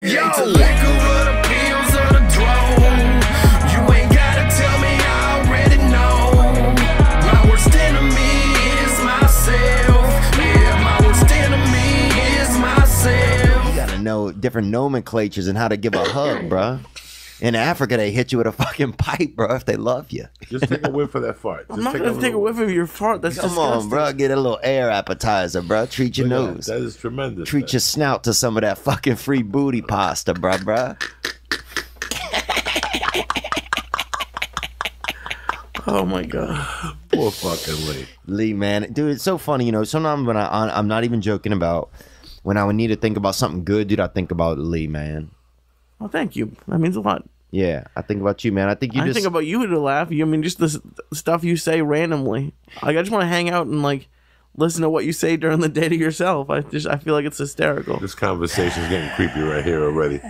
Yo, the liquor or the pills or the drone. You ain't gotta tell me, I already know. My worst enemy is myself. Yeah, my worst enemy is myself. You gotta know different nomenclatures and how to give a hug, bruh. In Africa, they hit you with a fucking pipe, bro, if they love you. Just take a whiff of that fart. I'm not going to take a whiff of your fart. That's Come disgusting. on, bro. Get a little air appetizer, bro. Treat your nose. That is tremendous. Treat your snout to some of that fucking free booty pasta, bro. Oh, my God. Poor fucking Lee. Lee, man. Dude, it's so funny, you know. Sometimes when I'm not even joking about, when I would need to think about something good, dude, I think about Lee, man. Well, thank you. That means a lot. Yeah, I think about you, man. I think think about you to laugh. I mean, just the stuff you say randomly. Like, I just want to hang out and like listen to what you say during the day to yourself. I feel like it's hysterical. This conversation is getting creepy right here already.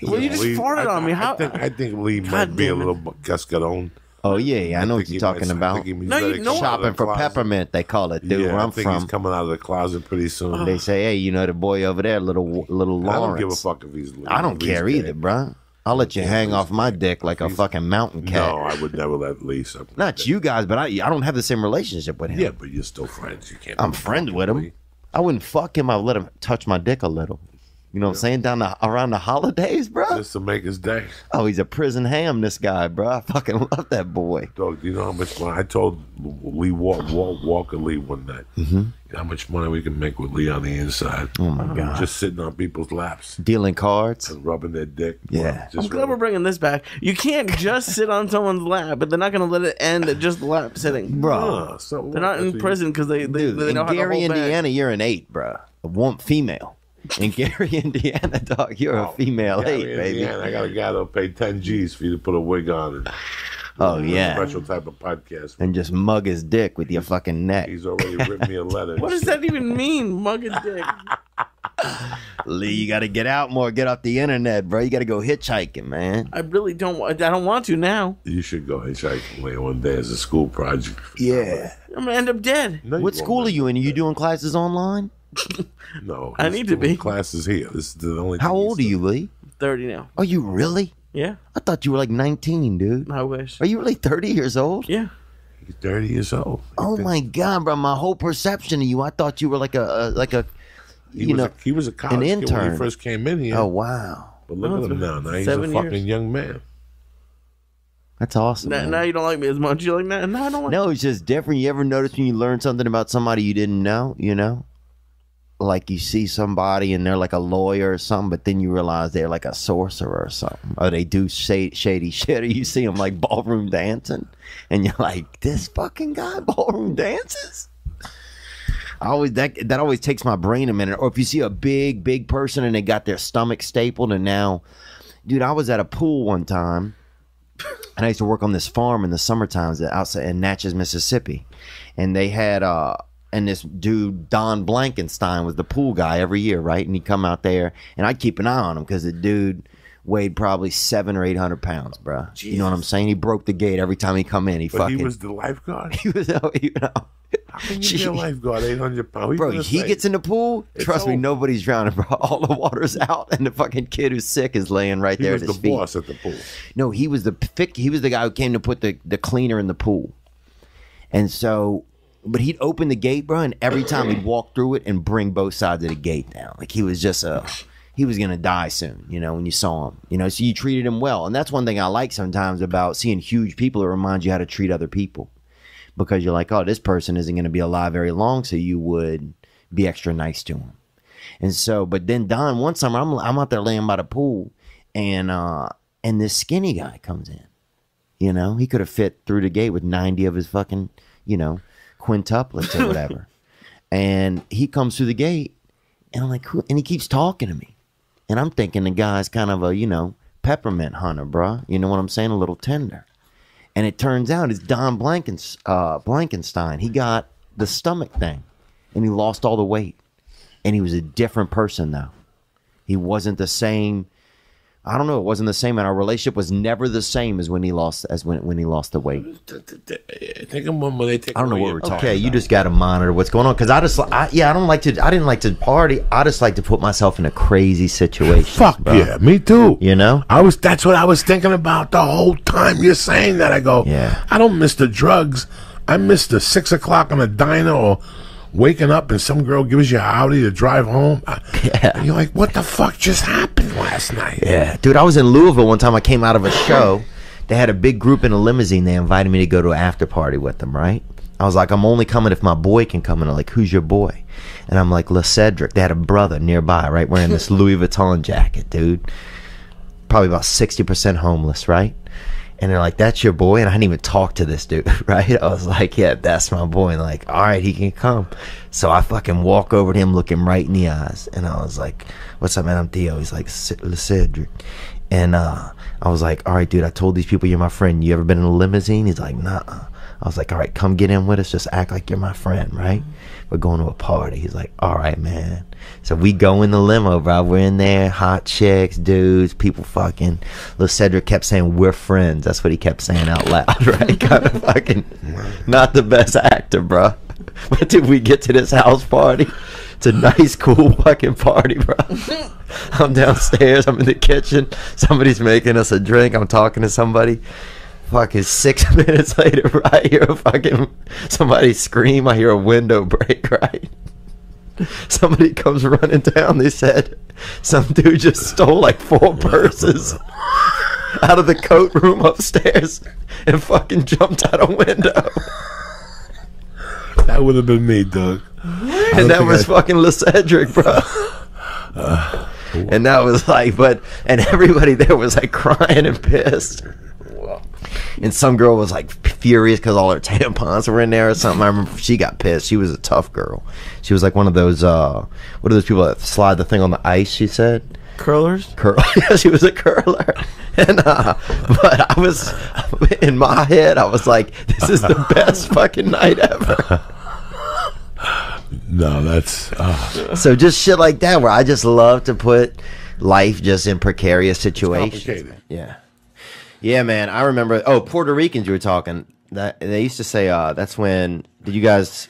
Well, you just farted on me. How? I think Lee might be a little cascaron. Oh yeah, I know what you're talking about. Shopping for peppermint, they call it, dude. Yeah, where I'm I think from. he's coming out of the closet pretty soon. They say, hey, you know the boy over there, little Lawrence. I don't give a fuck if he's. I don't care either, bro. I'll let you hang off my dick like a fucking mountain cat. No, I would never let Lee. Not you guys, but I don't have the same relationship with him. Yeah, but you're still friends. You can't. I'm friends with him. I wouldn't fuck him. I'd let him touch my dick a little. You know what I'm saying? Around the holidays, bro. Just to make his day. Oh, he's a prison ham, this guy, bro. I fucking love that boy. Dog, do you know how much money? I told Lee Walker Lee one night. You know how much money we can make with Lee on the inside. Oh, my God. Just sitting on people's laps. Dealing cards. And rubbing their dick. Yeah. I'm glad we're bringing this back. You can't just sit on someone's lap, but they're not going to let it end at just lap sitting. Bro. They're not in prison because they know how to Gary, hold Indiana, you're an 8, bro. A one female. In Gary, Indiana, dog, you're a female 8, baby. Indiana, I got a guy that'll pay 10 G's for you to put a wig on. And, oh, yeah. A special type of podcast. And just mug his dick with your fucking neck. He's already written me a letter. What does that even mean, mug his dick? Lee, you got to get out more. Get off the internet, bro. You got to go hitchhiking, man. I really don't. I don't want to now. You should go hitchhiking later one day as a school project. Yeah. I'm gonna end up dead. No, what school are you in? Are you doing classes online? No. I need to be. Classes here. This is the only. How old are you, Lee? 30 now. Are you really? Yeah. I thought you were like 19, dude. I wish. Are you really 30 years old? Yeah. He's 30 years old. Oh my God, bro! My whole perception of you, I thought you were like a. He was a college an kid intern when he first came in here. Oh wow! But look at him now. Now he's a fucking young man. That's awesome. Now you don't like me as much. You like that? No, I don't like. No, it's just different. You ever notice when you learn something about somebody you didn't know? You know, like you see somebody and they're like a lawyer or something, but then you realize they're like a sorcerer or something, or they do shady shit. Or you see them like ballroom dancing, and you're like, this fucking guy ballroom dances. That always takes my brain a minute. Or if you see a big person and they got their stomach stapled, and now, dude, I was at a pool one time. And I used to work on this farm in the summer times outside in Natchez, Mississippi. And they had, and this dude, Don Blankenstein, was the pool guy every year, right? And he'd come out there, and I'd keep an eye on him because the dude weighed probably 700 or 800 pounds, bro. Jesus. You know what I'm saying? He broke the gate every time he come in. But he was the lifeguard? He was, you know. How can you be a lifeguard, 800 pounds? Bro, he gets in the pool, trust me, nobody's drowning, bro. All the water's out, and the fucking kid who's sick is laying right there at his feet. He was the boss at the pool. No, he was the guy who came to put the cleaner in the pool. And so, but he'd open the gate, bro, and every time he'd walk through it and bring both sides of the gate down. Like he was just he was going to die soon, you know, when you saw him. You know, so you treated him well. And that's one thing I like sometimes about seeing huge people. It reminds you how to treat other people. Because you're like, oh, this person isn't going to be alive very long, so you would be extra nice to him. And so, but then Don, one summer, I'm out there laying by the pool, and this skinny guy comes in. You know, he could have fit through the gate with 90 of his fucking, you know, quintuplets or whatever. And he comes through the gate, and I'm like, who? And he keeps talking to me. And I'm thinking the guy's kind of a, you know, peppermint hunter, bruh. You know what I'm saying? A little tender. And it turns out it's Don Blankenstein. He got the stomach thing, and he lost all the weight. And he was a different person now. He wasn't the same I don't know. It wasn't the same, and our relationship was never the same as when he lost the weight. Think of when they take. I don't know away what your- we're talking. Okay, you just got to monitor what's going on because I didn't like to party. I just like to put myself in a crazy situation. Fuck bro. yeah, me too. You know? That's what I was thinking about the whole time you're saying that. I go, Yeah. I don't miss the drugs. I miss the 6 o'clock on a diner or waking up and some girl gives you a Audi to drive home. And you're like, what the fuck just happened last night? Yeah, dude, I was in Louisville one time. I came out of a show. They had a big group in a limousine. They invited me to go to an after party with them, right? I was like, I'm only coming if my boy can come. And they're like, who's your boy? And I'm like, LeCedric. They had a brother nearby, right, wearing this Louis Vuitton jacket, dude. Probably about 60% homeless, right? And they're like, that's your boy? And I hadn't even talked to this dude, right? I was like, yeah, that's my boy. And like, all right, he can come. So I fucking walk over to him, look him right in the eyes. And I was like, what's up, man? I'm Theo. He's like, LeCedric. And I was like, all right, dude, I told these people you're my friend. You ever been in a limousine? He's like, nah. I was like, all right, come get in with us. Just act like you're my friend, right? We're going to a party. He's like, all right, man. So we go in the limo, bro. We're in there, hot chicks, dudes, people fucking. LeCedric kept saying, we're friends. That's what he kept saying out loud, right? Kind of fucking not the best actor, bro. But did we get to this house party? It's a nice, cool fucking party, bro. I'm downstairs. I'm in the kitchen. Somebody's making us a drink. I'm talking to somebody. Fucking 6 minutes later, I hear a fucking somebody scream. I hear a window break, right? Somebody comes running down. They said some dude just stole like 4 purses out of the coat room upstairs and fucking jumped out a window. That would have been me, Doug. And that was fucking LeCedric, bro. And that was like, and everybody there was like crying and pissed. And some girl was like furious because all her tampons were in there or something. I remember she got pissed. She was a tough girl. She was like one of those, what are those people that slide the thing on the ice, she said? Curlers? Yeah, she was a curler. And, but I was, in my head, I was like, this is the best fucking night ever. No, that's. So just shit like that where I just love to put life just in precarious situations. complicated. Yeah. Yeah, man. I remember. Oh, Puerto Ricans, you were talking. That they used to say. That's when. Did you guys?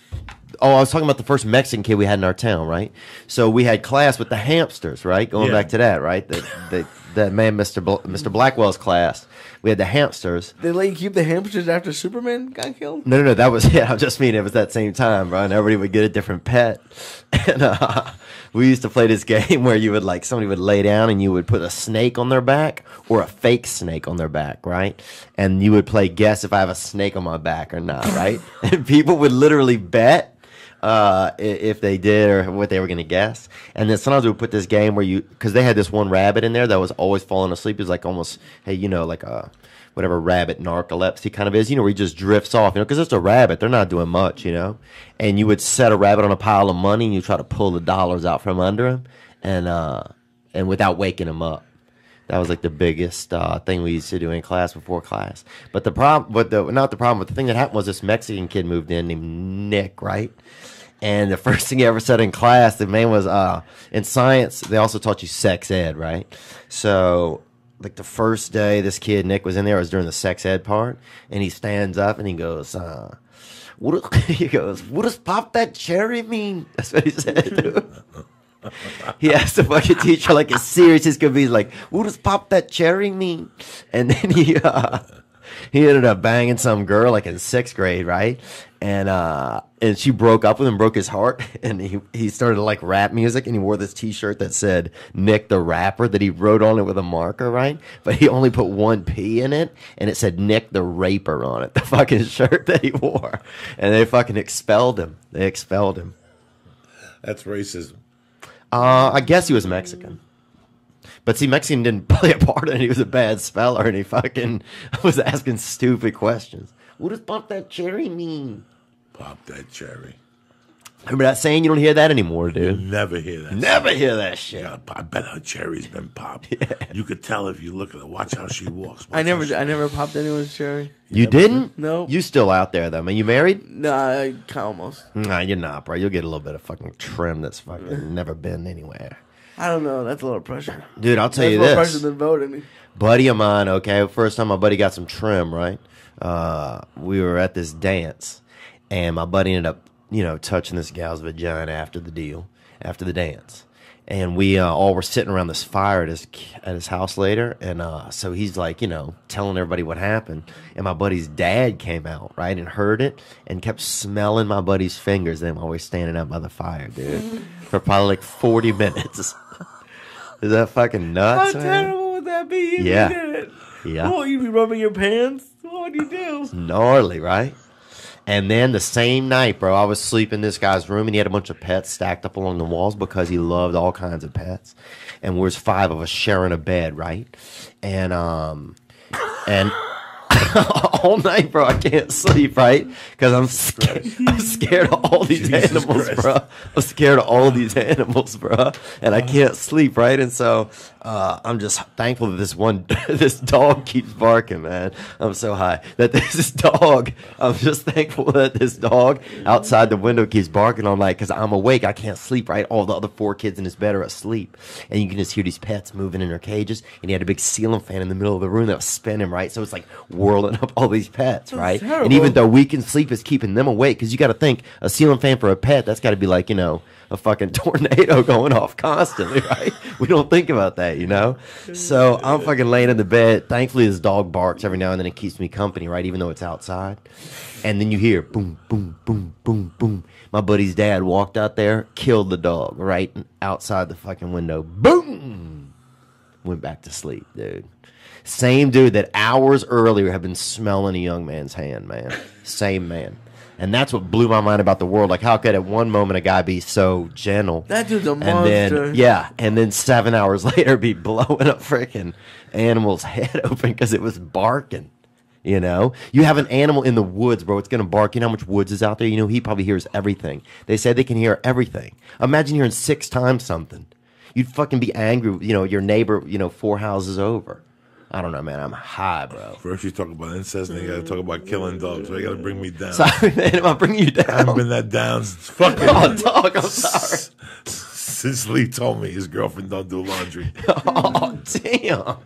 Oh, I was talking about the first Mexican kid we had in our town, right? So we had class with the hamsters, right? Going back to that, right? That man, Mr. Blackwell's class. We had the hamsters. They let you keep the hamsters after Superman got killed? No. That was I just mean it was that same time, bro. And everybody would get a different pet. And we used to play this game where you would somebody would lay down and you would put a snake on their back or a fake snake on their back, right? And you would play guess if I have a snake on my back or not, right? And people would literally bet if they did or what they were going to guess. And then sometimes we would put this game where because they had this one rabbit in there that was always falling asleep. It was like almost, hey, like a whatever rabbit narcolepsy kind of is, where he just drifts off, because it's a rabbit. They're not doing much, And you would set a rabbit on a pile of money and you try to pull the dollars out from under him and without waking him up. That was like the biggest thing we used to do in class before class. But the problem, but the thing that happened was this Mexican kid moved in named Nick, right? And the first thing he ever said in class, the man was in science. They also taught you sex ed, right? So like the first day this kid Nick was in there, it was during the sex ed part, and he stands up and he goes, what does pop that cherry mean? That's what he said, dude. He asked the fucking teacher like as serious as could be. He's like, what does pop that cherry mean? And then he ended up banging some girl like in 6th grade, right? And she broke up with him, broke his heart, and he started to like rap music, and he wore this T-shirt that said Nick the Rapper that he wrote on it with a marker, right? But he only put 1 P in it, and it said Nick the Raper on it, the fucking shirt that he wore, and they fucking expelled him. They expelled him. That's racism. I guess he was Mexican. But see, Mexican didn't play a part in it. He was a bad speller, and he fucking was asking stupid questions. What does pop that cherry mean? Pop that cherry. Remember that saying? You don't hear that anymore, dude. Never hear that. Never hear that shit. Yeah, I bet her cherry's been popped. Yeah. You could tell if you look at her. Watch how she walks. I never popped anyone's cherry. You didn't? No. You still out there, though, man. You married? Nah, almost. Nah, you're not, bro. You'll get a little bit of fucking trim that's fucking never been anywhere. I don't know. That's a lot of pressure. Dude, I'll tell That's you more this. pressure than voting. Buddy of mine, okay, first time my buddy got some trim, right? We were at this dance, and my buddy ended up, you know, touching this gal's vagina after the dance. And we all were sitting around this fire at his house later, and so he's like, you know, telling everybody what happened. And my buddy's dad came out, right, and heard it, and kept smelling my buddy's fingers. Them always standing out by the fire, dude, for probably like 40 minutes. Is that fucking nuts, How man? terrible would that be? If Yeah. you did it? Yeah. Oh, you'd be rubbing your pants. What would you do? Gnarly, right? And then the same night, bro, I was sleeping in this guy's room, and he had a bunch of pets stacked up along the walls because he loved all kinds of pets. And there was 5 of us sharing a bed, right? And all night, bro, I can't sleep, right? Because I'm scared of all these Jesus animals, Christ. bro. I'm scared of all these animals, bro. And I can't sleep, right? And so I'm just thankful that this dog keeps barking, man. I'm so high that this dog. I'm just thankful that this dog outside the window keeps barking all night because I'm awake. I can't sleep, right? All the other 4 kids in his bed are asleep, and you can just hear these pets moving in their cages. And he had a big ceiling fan in the middle of the room that was spinning, right? So it's like whirling up all these pets, right? terrible. And even though we can sleep, it's keeping them awake because you got to think a ceiling fan for a pet, that's got to be like, you know, a fucking tornado going off constantly, right? We don't think about that, you know? So I'm fucking laying in the bed. Thankfully, this dog barks every now and then. It keeps me company, right? Even though it's outside. And then you hear boom, boom, boom, boom, boom. My buddy's dad walked out there, killed the dog, right? Outside the fucking window. Boom! Went back to sleep, dude. Same dude that hours earlier had been smelling a young man's hand, man. Same man. And that's what blew my mind about the world. Like, how could at one moment a guy be so gentle? That dude's a And monster. then, yeah, and then 7 hours later be blowing a freaking animal's head open because it was barking. You know? You have an animal in the woods, bro. It's going to bark. You know how much woods is out there? You know, he probably hears everything. They say they can hear everything. Imagine hearing 6 times something. You'd fucking be angry, you know, your neighbor, you know, 4 houses over. I don't know, man. I'm high, bro. First you talk about incest, and then you got to talk about killing dogs. So you got to bring me down. Sorry, man. Am I bringing you I haven't down? been that down since fucking Oh, dog, I'm sorry. since Lee told me his girlfriend don't do laundry. Oh, damn.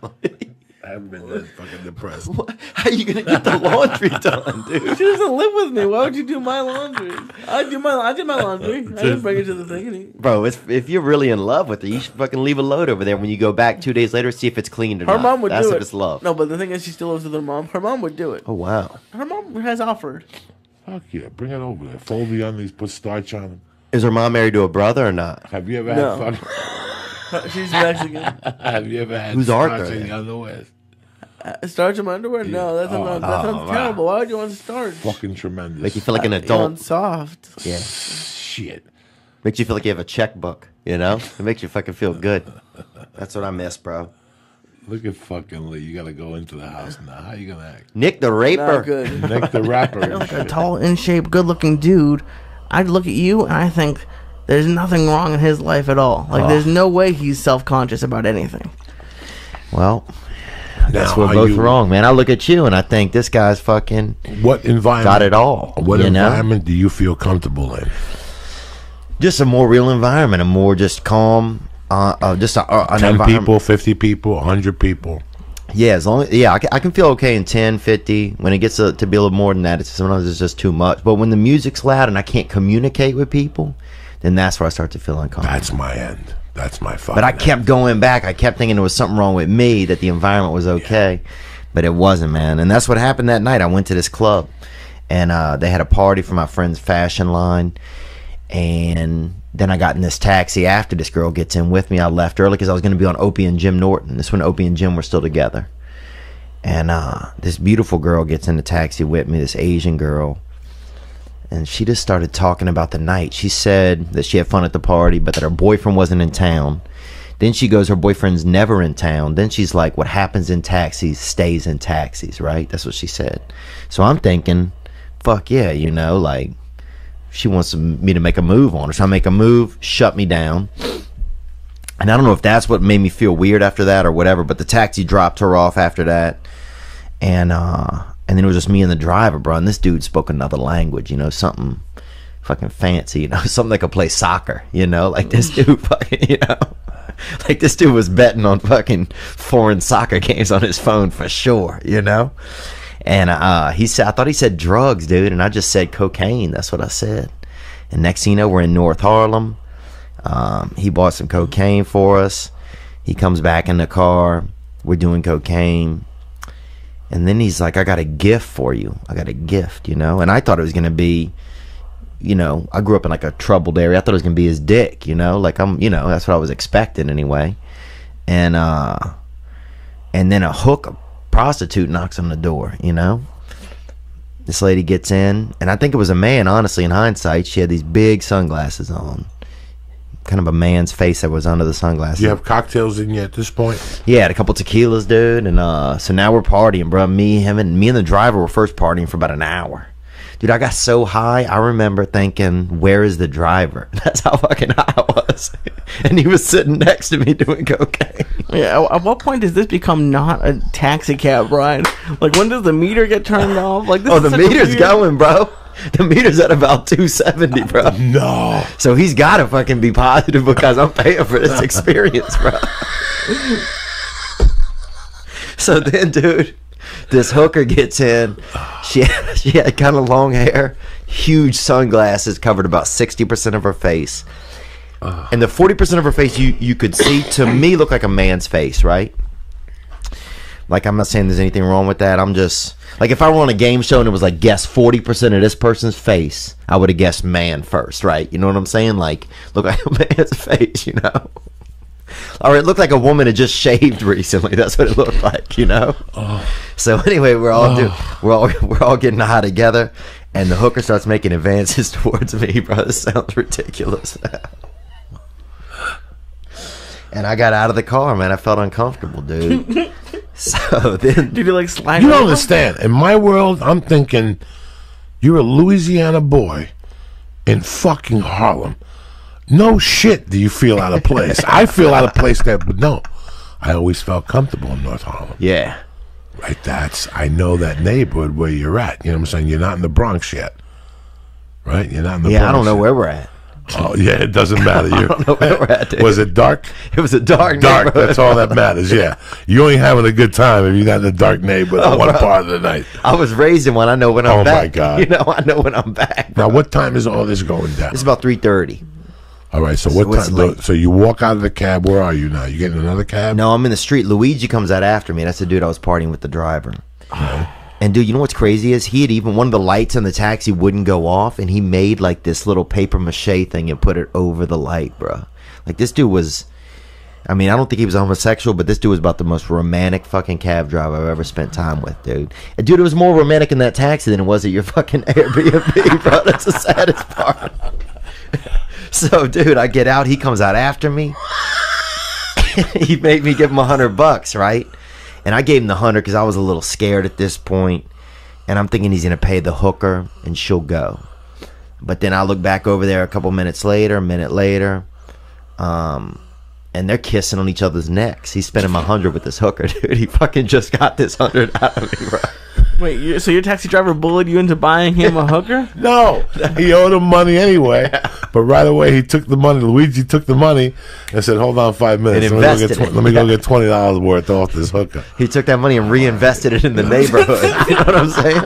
I haven't been that fucking depressed. How you going to get the laundry done, dude? She doesn't live with me. Why would you do my laundry? I did my laundry. I didn't bring it to the thing. Bro, if you're really in love with her, you should fucking leave a load over there when you go back 2 days later, see if it's cleaned or Her not. mom would That's do if it. it's love. No, but the thing is, she still lives with her mom. Her mom would do it. Oh, wow. Her mom has offered. Fuck yeah, bring it over there. Fold the onions, put starch on them. Is her mom married to a brother or not? Have you ever No. had fucking... She's Mexican. Have you ever had Who's starch Arthur? in the underwear? Starch in my underwear? No, that sounds, that sounds terrible. Why would you want to starch? Fucking tremendous. Make you feel like an It's adult. soft. Yeah. Shit. Makes you feel like you have a checkbook, you know? It makes you fucking feel good. That's what I miss, bro. Look at fucking Lee. You got to go into the house now. How you going to act? Nick the Not Raper. good. Nick the rapper. and Like a shit. tall, in shape, good looking dude. I'd look at you and I think there's nothing wrong in his life at all. Like, there's no way he's self conscious about anything. Well, that's Now, we're are both you- wrong, man. I look at you and I think this guy's fucking What environment? got it all. What you know? environment do you feel comfortable in? Just a more real environment, a more just calm, just an 10 environment. people, 50 people, 100 people. Yeah, as long as I can feel okay in 10, 50. When it gets to be a little more than that, sometimes it's just too much. But when the music's loud and I can't communicate with people, then that's where I start to feel uncomfortable. That's my end. That's my fucking But I end. kept going back. I kept thinking there was something wrong with me, that the environment was okay. But it wasn't, man. And that's what happened that night. I went to this club, and they had a party for my friend's fashion line. And then I got in this taxi after this girl gets in with me. I left early because I was going to be on Opie and Jim Norton. This when Opie and Jim were still together. And this beautiful girl gets in the taxi with me, this Asian girl. And she just started talking about the night. She said that she had fun at the party, but that her boyfriend wasn't in town. Then she goes, her boyfriend's never in town. Then she's like, what happens in taxis stays in taxis, right? That's what she said. So I'm thinking, fuck yeah, you know, like, she wants me to make a move on her. So I make a move, shut me down. And I don't know if that's what made me feel weird after that or whatever, but the taxi dropped her off after that. And then it was just me and the driver, bro. And this dude spoke another language, you know, something fucking fancy, you know, something that could play soccer, you know, like this dude fucking, you know. Like this dude was betting on fucking foreign soccer games on his phone for sure, you know. And he said, I thought he said drugs, dude, and I just said cocaine. That's what I said. And next thing you know, we're in North Harlem. He bought some cocaine for us. He comes back in the car. We're doing cocaine. And then he's like, I got a gift for you. I got a gift, you know. And I thought it was going to be, you know, I grew up in like a troubled area. I thought it was going to be his dick, you know. Like you know, that's what I was expecting anyway. And then a prostitute knocks on the door, you know. This lady gets in, and I think it was a man, honestly, in hindsight. She had these big sunglasses on. Kind of a man's face that was under the sunglasses. You have cocktails in you at this point? Yeah, had a couple tequilas, dude, and so now we're partying, bro. Me and the driver were first partying for about an hour. Dude, I got so high, I remember thinking, where is the driver? That's how fucking high I was. And he was sitting next to me doing cocaine. Yeah, at what point does this become not a taxi cab ride? Like, when does the meter get turned off? Like, this Oh, is the such a meter's weird- going, bro. The meter's at about 270, bro. No. So he's got to fucking be positive because I'm paying for this experience, bro. So then, dude, this hooker gets in. She had kind of long hair, huge sunglasses, covered about 60% of her face. And the 40% of her face you could see, to me, looked like a man's face, right? Like, I'm not saying there's anything wrong with that. I'm just, like, if I were on a game show and it was like, guess 40% of this person's face, I would have guessed man first, right? You know what I'm saying? Like, look like a man's face, you know? Or it looked like a woman had just shaved recently. That's what it looked like, you know? So anyway, we're all getting high together, and the hooker starts making advances towards me, bro. This sounds ridiculous. And I got out of the car, man. I felt uncomfortable, dude. So then, Did you like slide? You over? don't understand. In my world, I'm thinking you're a Louisiana boy in fucking Harlem. No shit do you feel out of place. I feel out of place there, but no. I always felt comfortable in North Harlem. yeah. Right, I know that neighborhood where you're at. You know what I'm saying? You're not in the Bronx yet. Right? You're not in the Bronx Yeah, I don't know yet. where we're at. Oh, yeah, it doesn't matter. I don't know where we're at, dude. Was it dark? It was a dark Dark, neighborhood. that's all that matters, yeah. You ain't having a good time if you're not in the dark neighborhood one part of the night. I was raised in one. I know when I'm Oh, back. my God. You know, I know when I'm back. Now, what time is all this going down? It's about 3:30. All right, so what it's time? late. So you walk out of the cab. Where are you now? You getting another cab? No, I'm in the street. Luigi comes out after me. That's the dude I was partying with, the driver. And dude, you know what's crazy is he had even one of the lights in the taxi wouldn't go off, and he made like this little paper mache thing and put it over the light, bro. Like this dude was, I mean, I don't think he was homosexual, but this dude was about the most romantic fucking cab driver I've ever spent time with, dude. And dude, it was more romantic in that taxi than it was at your fucking Airbnb, bro. That's the saddest part. So, dude, I get out. He comes out after me. He made me give him $100, right? And I gave him the 100 because I was a little scared at this point. And I'm thinking he's going to pay the hooker and she'll go. But then I look back over there a minute later, and they're kissing on each other's necks. He's spending my 100 with this hooker, dude. He fucking just got this 100 out of me, bro. Wait, so your taxi driver bullied you into buying him a hooker? No, he owed him money anyway. But right away, he took the money. Luigi took the money and said, "Hold on 5 minutes. And Let invested it. me go get $20 worth off this hooker." He took that money and reinvested it in the neighborhood. You know what I'm saying?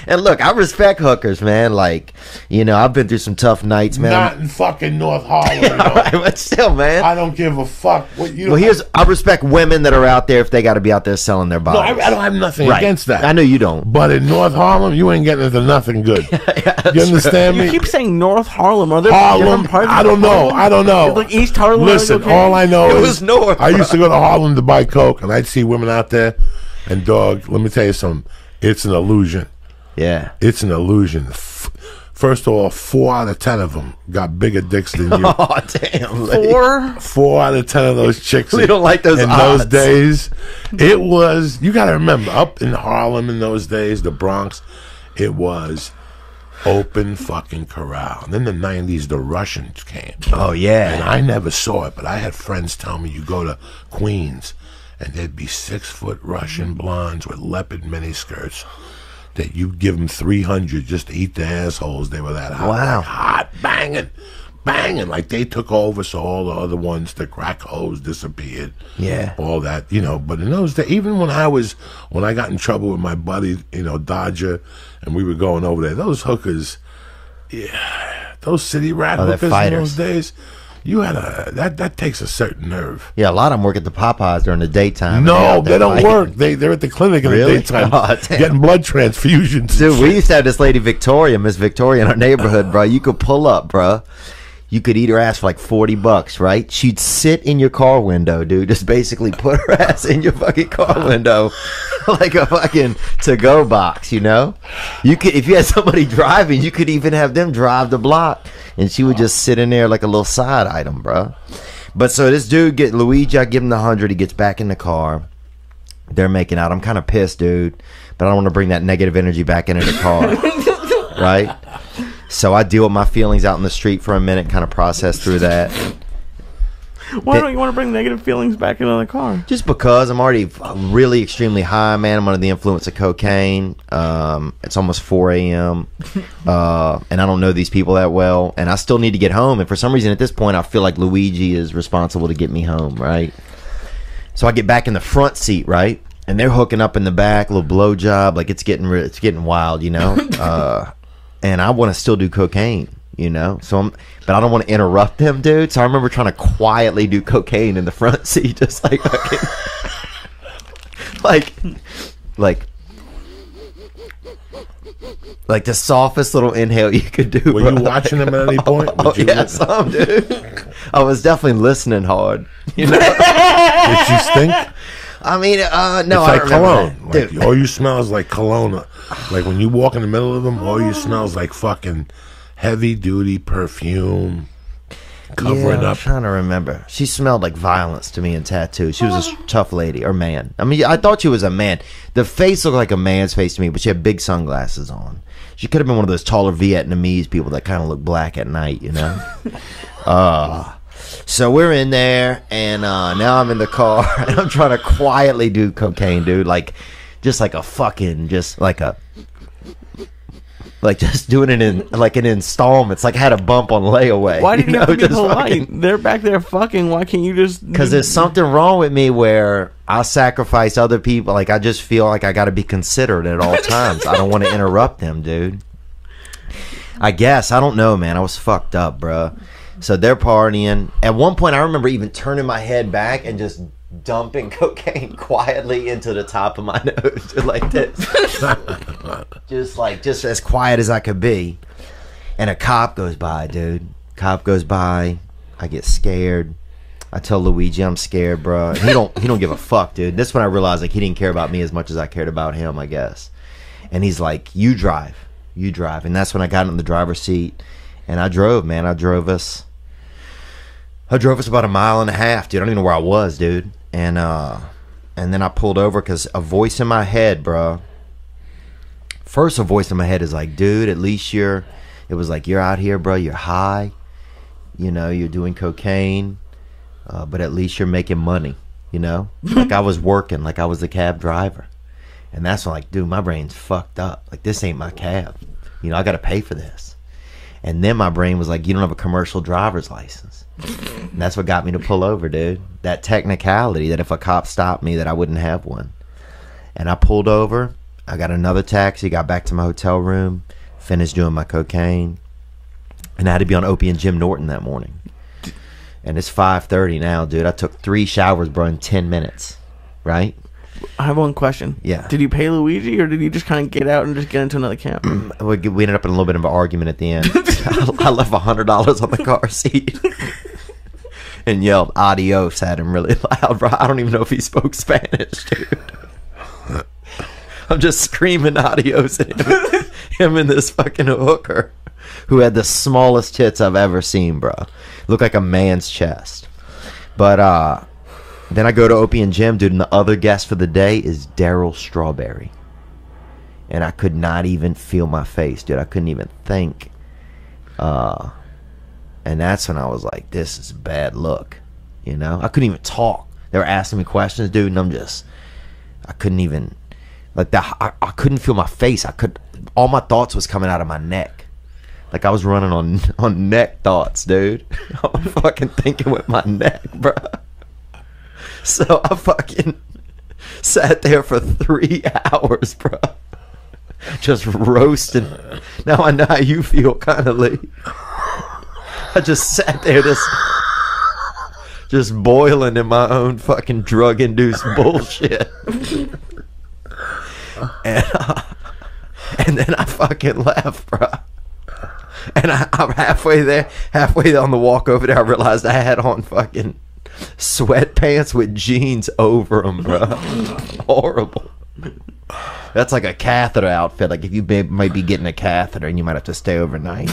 And look, I respect hookers, man. Like, you know, I've been through some tough nights, man. Not in fucking North Harlem. You know? All right, but still, man. I don't give a fuck. What you? Well, I respect women that are out there if they got to be out there selling their no, bodies. I don't have nothing Right. against that. I know you don't. But in North Harlem, you ain't getting into nothing good. You understand You me? keep saying North Harlem. Are there Harlem. different parts? I don't know. I don't know. Like East Harlem. Listen, okay? all I know It is was north, I bro. used to go to Harlem to buy coke, and I'd see women out there. And dog, let me tell you something. It's an illusion. Yeah. It's an illusion. First of all, 4 out of 10 of them got bigger dicks than you. Oh, damn. Lee. 4 out of 10 of those chicks. We don't like those in odds. those days. It was, you got to remember, up in Harlem in those days, the Bronx, it was open fucking corral. And in the 90s, the Russians came. Oh, yeah. And I never saw it, but I had friends tell me you go to Queens and there'd be 6-foot Russian blondes with leopard miniskirts that you'd give them 300 just to eat their assholes. They were that hot. Wow. Like, hot, banging. bang, and like they took over, so all the other ones, the crack hoes disappeared. Yeah. All that, you know. But in those days, even when I got in trouble with my buddy, you know, Dodger, and we were going over there, those hookers, yeah, those city rat they're hookers in fighters. those days, you had that takes a certain nerve. Yeah, a lot of them work at the Popeyes during the daytime. No, they don't work. They're at the clinic in Really? the daytime Oh, damn. getting blood transfusions. Dude, we used to have this lady Victoria, Miss Victoria, in our neighborhood, bro. You could pull up, bro. You could eat her ass for like $40, right? She'd sit in your car window, dude. Just basically put her ass in your fucking car window, like a fucking to-go box. You know, you could, if you had somebody driving, you could even have them drive the block, and she would just sit in there like a little side item, bro. But so this dude Luigi, I give him the 100. He gets back in the car. They're making out. I'm kind of pissed, dude, but I don't want to bring that negative energy back into the car, right? So I deal with my feelings out in the street for a minute, kind of process through that. Why don't you want to bring negative feelings back into the car? Just because I'm already really extremely high, man. I'm under the influence of cocaine. It's almost 4 a.m. And I don't know these people that well. And I still need to get home. And for some reason at this point, I feel like Luigi is responsible to get me home, right? So I get back in the front seat, right? And they're hooking up in the back, a little blowjob. Like it's getting wild, you know? And I want to still do cocaine, you know, but I don't want to interrupt them, dude. So I remember trying to quietly do cocaine in the front seat, just like fucking, like the softest little inhale you could do. Were bro. you watching them at any point? Oh, Did you yeah, some, dude. I was definitely listening hard, you know. Did you stink? I mean, no, It's I like don't remember cologne. that. Like, Dude. all you smell is like cologne. Like when you walk in the middle of them, all you smell is like fucking heavy duty perfume covering I'm up. trying to remember. She smelled like violence to me and tattoos. She was a tough lady or man. I mean, I thought she was a man. The face looked like a man's face to me, but she had big sunglasses on. She could have been one of those taller Vietnamese people that kind of look black at night, you know. So we're in there, and now I'm in the car, and I'm trying to quietly do cocaine, dude. Like, just like a fucking, just like a, like just doing it in like in installments. Like I had a bump on layaway. Why did you have to be just polite? fucking- They're back there fucking. Why can't you just? Because there's something wrong with me where I sacrifice other people. Like I just feel like I got to be considerate at all times. I don't want to interrupt them, dude. I guess I don't know, man. I was fucked up, bro. So they're partying. At one point, I remember even turning my head back and just dumping cocaine quietly into the top of my nose, just like this, just as quiet as I could be. And a cop goes by, dude. Cop goes by. I get scared. I tell Luigi I'm scared, bro. And he don't give a fuck, dude. This is when I realized like he didn't care about me as much as I cared about him, I guess. And he's like, you drive. And that's when I got in the driver's seat and I drove, man. I drove us about a mile and a half, dude. I don't even know where I was, dude. And then I pulled over because a voice in my head, bro. First, a voice in my head is like, dude, at least it was like, you're out here, bro. You're high. You know, you're doing cocaine. But at least you're making money, you know? Like I was working, like I was the cab driver. And that's when like, dude, my brain's fucked up. Like this ain't my cab. You know, I got to pay for this. And then my brain was like, you don't have a commercial driver's license. And that's what got me to pull over, dude. That technicality that if a cop stopped me that I wouldn't have one. And I pulled over. I got another taxi, got back to my hotel room, finished doing my cocaine. And I had to be on Opie and Jim Norton that morning. And it's 5:30 now, dude. I took 3 showers, bro, in 10 minutes. Right? I have one question. Yeah. Did you pay Luigi, or did you just kind of get out and just get into another cab? We ended up in a little bit of an argument at the end. I left $100 on the car seat and yelled adios at him really loud, bro. I don't even know if he spoke Spanish, dude. I'm just screaming adios at him and this fucking hooker who had the smallest tits I've ever seen, bro. Looked like a man's chest. But then I go to Opie and Jim, dude, and the other guest for the day is Daryl Strawberry. And I could not even feel my face, dude. I couldn't even think. And that's when I was like, this is a bad look. You know? I couldn't even talk. They were asking me questions, dude, and I couldn't even, like, I couldn't feel my face. All my thoughts was coming out of my neck. Like I was running on neck thoughts, dude. I'm fucking thinking with my neck, bro. So I fucking sat there for 3 hours, bro. Just roasting. Now I know how you feel, kind of, Lee. I just sat there just boiling in my own fucking drug-induced bullshit. And then I fucking left, bro. And I'm halfway on the walk over there, I realized I had on fucking sweatpants with jeans over them, bro. Horrible. That's like a catheter outfit. Like if you might be getting a catheter and you might have to stay overnight.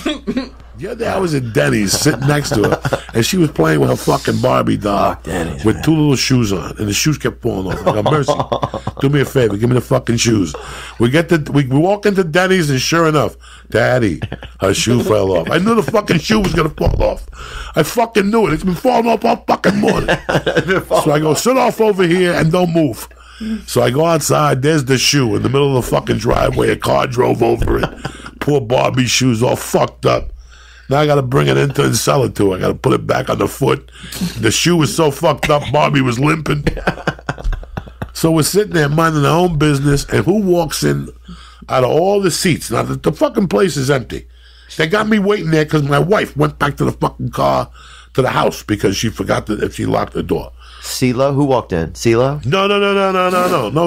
The other day I was at Denny's sitting next to her, and she was playing with her fucking Barbie doll with 2 little shoes on, and the shoes kept falling off. I go, Mercy, do me a favor, give me the fucking shoes. We walk into Denny's, and sure enough, Daddy, her shoe fell off. I knew the fucking shoe was gonna fall off. I fucking knew it. It's been falling off all fucking morning. So I go, sit off over here and don't move. So I go outside, there's the shoe in the middle of the fucking driveway. A car drove over it. Poor Barbie's shoes all fucked up. Now I got to bring it into and sell it to her. I got to put it back on the foot. The shoe was so fucked up, Barbie was limping. So we're sitting there minding our own business, and who walks in out of all the seats? Now, the fucking place is empty. They got me waiting there because my wife went back to the fucking car, to the house, because she forgot that if she locked the door. CeeLo? Who walked in? CeeLo? No,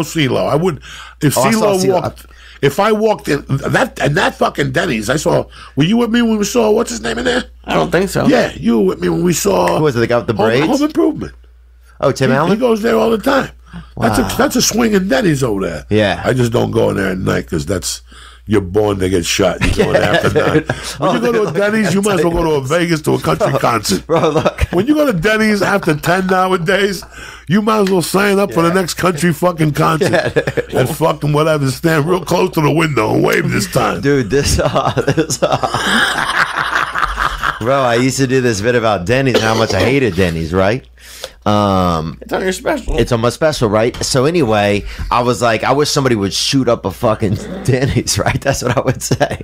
CeeLo. I would, if CeeLo walked... If I walked in that fucking Denny's, I saw. Were you with me when we saw what's his name in there? I don't think so. Yeah, you were with me when we saw. Who was it? The guy with the braids? Home Improvement. Oh, Tim Allen. He goes there all the time. Wow. That's a swinging Denny's over there. Yeah. I just don't go in there at night because you're born to get shot. You go in after 9. When you go to a Denny's, you might as well go to a Vegas to a country concert. Bro, look. When you go to Denny's after 10 nowadays, you might as well sign up for the next country fucking concert and fucking whatever. Stand real close to the window and wave this time. Dude, Bro, I used to do this bit about Denny's and how much I hated Denny's, right? It's on your special. It's on my special, right? So anyway, I was like, I wish somebody would shoot up a fucking Denny's, right? That's what I would say.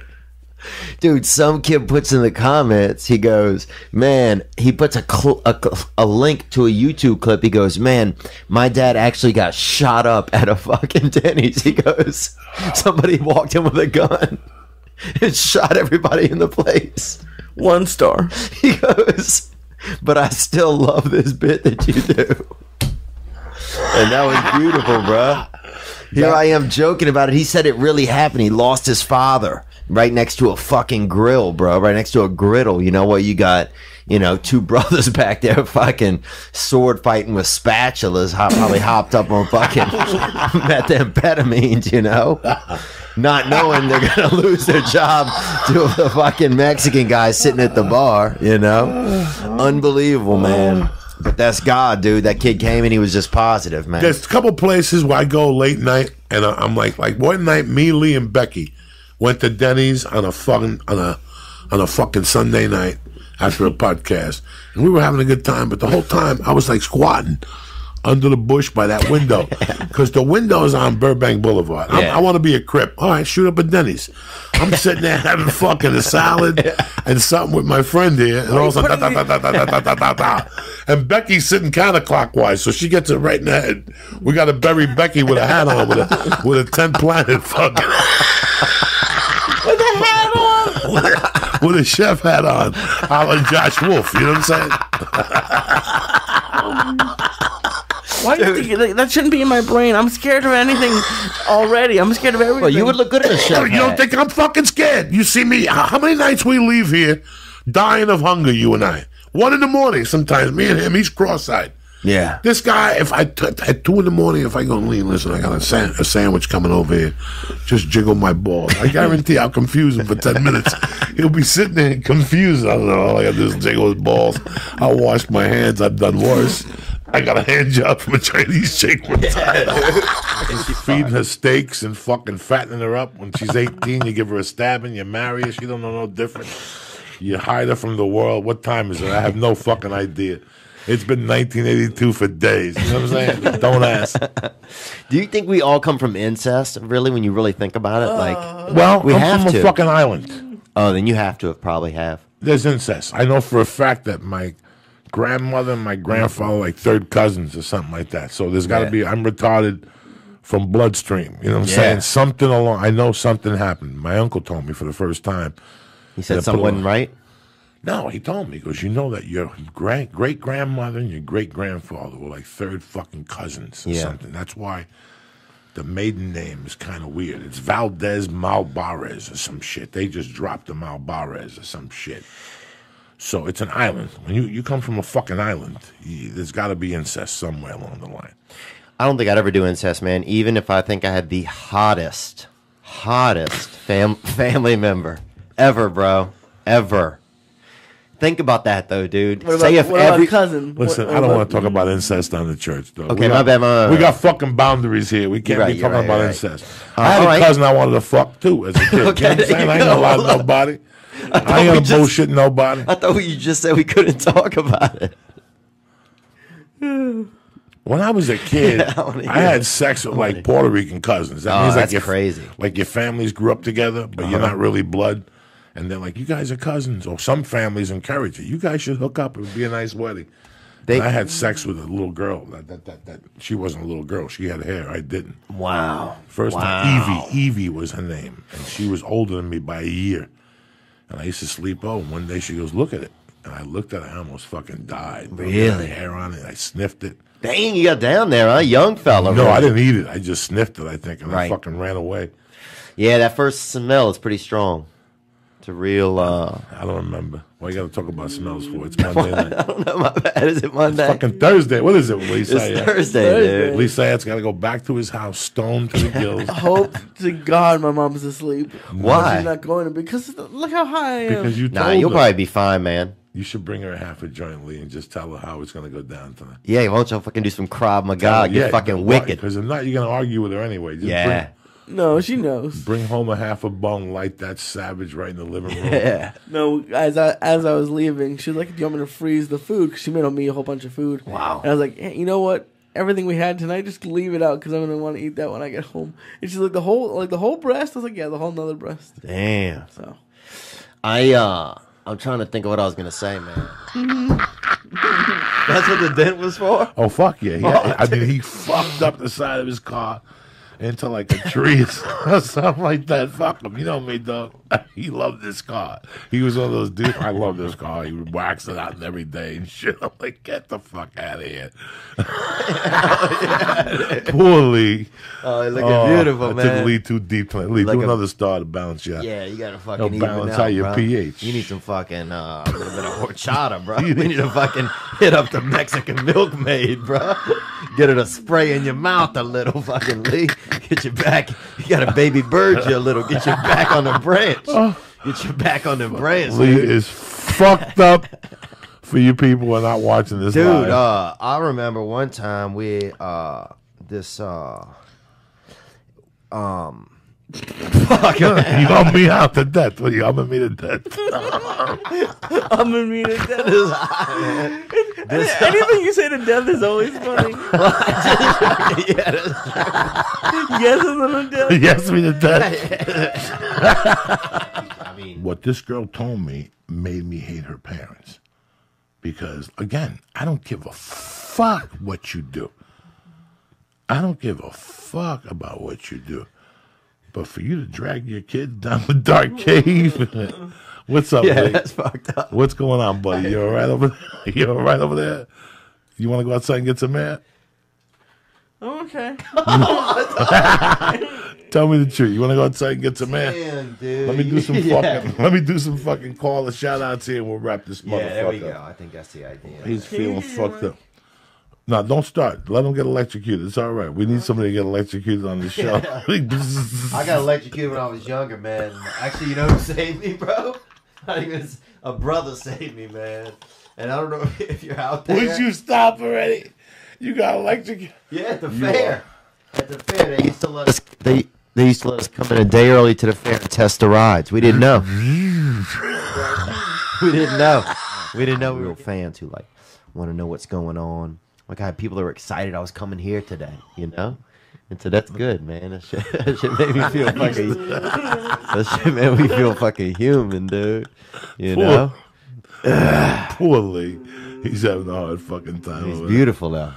Dude, some kid puts in the comments, he goes, man, he puts a link to a YouTube clip. He goes, man, my dad actually got shot up at a fucking Denny's. He goes, somebody walked in with a gun and shot everybody in the place. 1 star. He goes, but I still love this bit that you do. And that was beautiful, bruh. Here I am joking about it. He said it really happened. He lost his father right next to a fucking grill, bro. Right next to a griddle. You know what? You got, 2 brothers back there fucking sword fighting with spatulas, probably hopped up on fucking methamphetamines, not knowing they're going to lose their job to the fucking Mexican guy sitting at the bar, Unbelievable, man. But that's God, dude. That kid came and he was just positive, man. There's a couple places where I go late night, and I'm like one night, me, Lee, and Becky went to Denny's on a fucking Sunday night after a podcast, and we were having a good time. But the whole time I was like squatting under the bush by that window because the window is on Burbank Boulevard. I want to be a Crip. All right, shoot up at Denny's. I'm sitting there having fucking a salad and something with my friend here, and all of a sudden, and Becky's sitting counterclockwise, so she gets it right in the head. We got to bury Becky with a hat on, with a 10 planet fucking With a hat on. with a chef hat on, a la Josh Wolf. You know what I'm saying? Why do you think that shouldn't be in my brain? I'm scared of anything already. I'm scared of everything. Well, you would look good in a chef You don't think I'm fucking scared? You see me? How many nights we leave here dying of hunger, you and I? 1 in the morning sometimes. Me and him, he's cross-eyed. Yeah. This guy, at 2 in the morning, if I go, Lee, listen, I got a sandwich coming over here. Just jiggle my balls. I guarantee I'll confuse him for 10 minutes. He'll be sitting there confused. I don't know. All I got to do is jiggle his balls. I'll wash my hands. I've done worse. I got a hand job from a Chinese chick one time. Feeding her steaks and fucking fattening her up. When she's 18, you give her a stabbing, you marry her, she don't know no different. You hide her from the world. What time is it? I have no fucking idea. It's been 1982 for days. You know what I'm saying? Don't ask. Do you think we all come from incest, really, when you really think about it? Well, we I'm have from to. a fucking island. Oh, then you have to probably have. There's incest. I know for a fact that my grandmother and my grandfather like third cousins or something like that. So there's got to be. I'm retarded from bloodstream. You know what I'm saying? Something along. I know something happened. My uncle told me for the first time. He said something wasn't right. No, he told me, because you know that your great grandmother and your great grandfather were like third fucking cousins or something. That's why the maiden name is kind of weird. It's Valdez Malbarez or some shit. They just dropped the Malbarez or some shit. So it's an island. When you come from a fucking island, there's got to be incest somewhere along the line. I don't think I'd ever do incest, man. Even if I think I had the hottest family member ever, bro, ever. Think about that, though, dude. What about, about cousin? Listen, I don't want to talk about incest on the church, though. Okay, my bad. We got fucking boundaries here. We can't be talking about incest. I had all a cousin I wanted to fuck, too, as a kid. Okay, you know what I'm saying? I ain't gonna lie to nobody. I ain't gonna bullshit nobody. I thought you just said we couldn't talk about it. When I was a kid, I had sex with, like, Puerto Rican cousins. That means, like, that's crazy. Like, your families grew up together, but you're not really blood. And they're like, you guys are cousins. Or some families encourage it. You guys should hook up. It would be a nice wedding. And I had sex with a little girl. That she wasn't a little girl. She had hair. I didn't. Wow. First time, Evie was her name. And she was older than me by a year. And I used to sleep over. One day she goes, look at it. And I looked at it. I almost fucking died. Really? It had hair on it. I sniffed it. Dang, you got down there, huh? Young fella. No, really. I didn't eat it. I just sniffed it, I think. And I fucking ran away. Yeah, that first smell is pretty strong. It's a real. I don't remember. Why you got to talk about smells for? It's Monday night. I don't know. My bad. Is it Monday? It's fucking Thursday. What is it, Lisa? It's Thursday, dude. Lisa has got to go back to his house, stoned to the gills. Hope to God my mom's asleep. Why? She's not going to, because look how high I am. Because you told you'll her. probably be fine, man. You should bring her half a joint, Lee, and just tell her how it's going to go down tonight. Yeah, why don't you fucking do some Krav Maga? Get fucking wicked. Because if not, you're going to argue with her anyway. Just no, she knows. Bring home a half a bone, light that savage right in the living room. Yeah. No, as I was leaving, she was like, do you want me to freeze the food? Because she made me a whole bunch of food. Wow. And I was like, hey, you know what? Everything we had tonight, just leave it out because I'm going to want to eat that when I get home. And she's like, the whole breast? I was like, yeah, the whole nother breast. Damn. So I'm trying to think of what I was gonna say, man. That's what the dent was for? Oh, fuck yeah. I mean, he fucked up the side of his car into like a tree or something like that. Fuck him. You know me, dog. He loved this car. He was one of those dudes. I love this car. He would wax it out every day and shit. I'm like, get the fuck out of here. Poor Lee. Oh, looking beautiful, man. I took Lee too deep tonight. Lee, do another star to balance you out. Yeah, you gotta fucking balance out your bro. pH. You need some fucking a little bit of horchata, bro. You need to fucking hit up the Mexican milkmaid, bro. Get her to spray in your mouth a little, fucking Lee. Get you back. You got a baby bird you a little. Get you back on the branch. Get you back on the branch. Lee is fucked up. For you people who are not watching this, dude. live. I remember one time we fuck. You gonna me out to death. You gonna me to death. I'm gonna mean it. Death is high, man. Anything you say to death is always funny. Yes, I'm gonna death. Yes, me to death. I mean, what this girl told me made me hate her parents. Because, again, I don't give a fuck what you do. I don't give a fuck about what you do. But for you to drag your kids down the dark cave, what's up, Lee? That's fucked up. What's going on, buddy? You all right over there? You all right over there? You want to go outside and get some air? Oh, okay. Tell me the truth. You want to go outside and get some air? Damn, dude. Let me do some fucking. Let me do some fucking call and shout outs here, and we'll wrap this motherfucker. Yeah, there we go. I think that's the idea. He's feeling fucked up. No, don't start. Let him get electrocuted. It's all right. We need somebody to get electrocuted on the show. I got electrocuted when I was younger, man. Actually, you know who saved me, bro? A brother saved me, man. And I don't know if you're out there. Would you stop already? You got electrocuted. Yeah, at the fair. At the fair, they used to let us. They used to let us come in a day early to the fair and test the rides. We didn't know. We didn't know. We didn't know we were fans who like want to know what's going on. Like I had people that were excited I was coming here today. You know, And so that's good, man. That shit made me feel fucking. That shit made me feel fucking human, dude. You know. Poor Lee. He's having a hard fucking time. He's over beautiful though.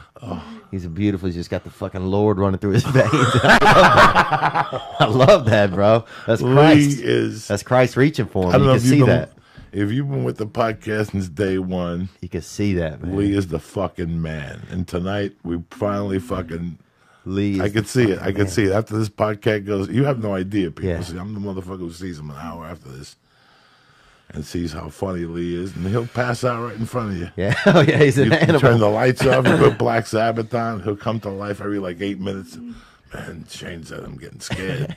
He's beautiful. He's just got the fucking Lord running through his veins. I love that, bro. That's there. Christ. Lee is. That's Christ reaching for I him. don't You know can if you've see been, that. if you've been with the podcast since day one. You can see that, man. Lee is the fucking man. And tonight we finally fucking. Lee. I could see it. I could see it. After this podcast goes, you have no idea, people. Yeah. See, I'm the motherfucker who sees him an hour after this and sees how funny Lee is, and he'll pass out right in front of you. Yeah. Oh yeah. He's an You animal. turn the lights off, you put Black Sabbath on, he'll come to life every like 8 minutes. Man, Shane said I'm getting scared.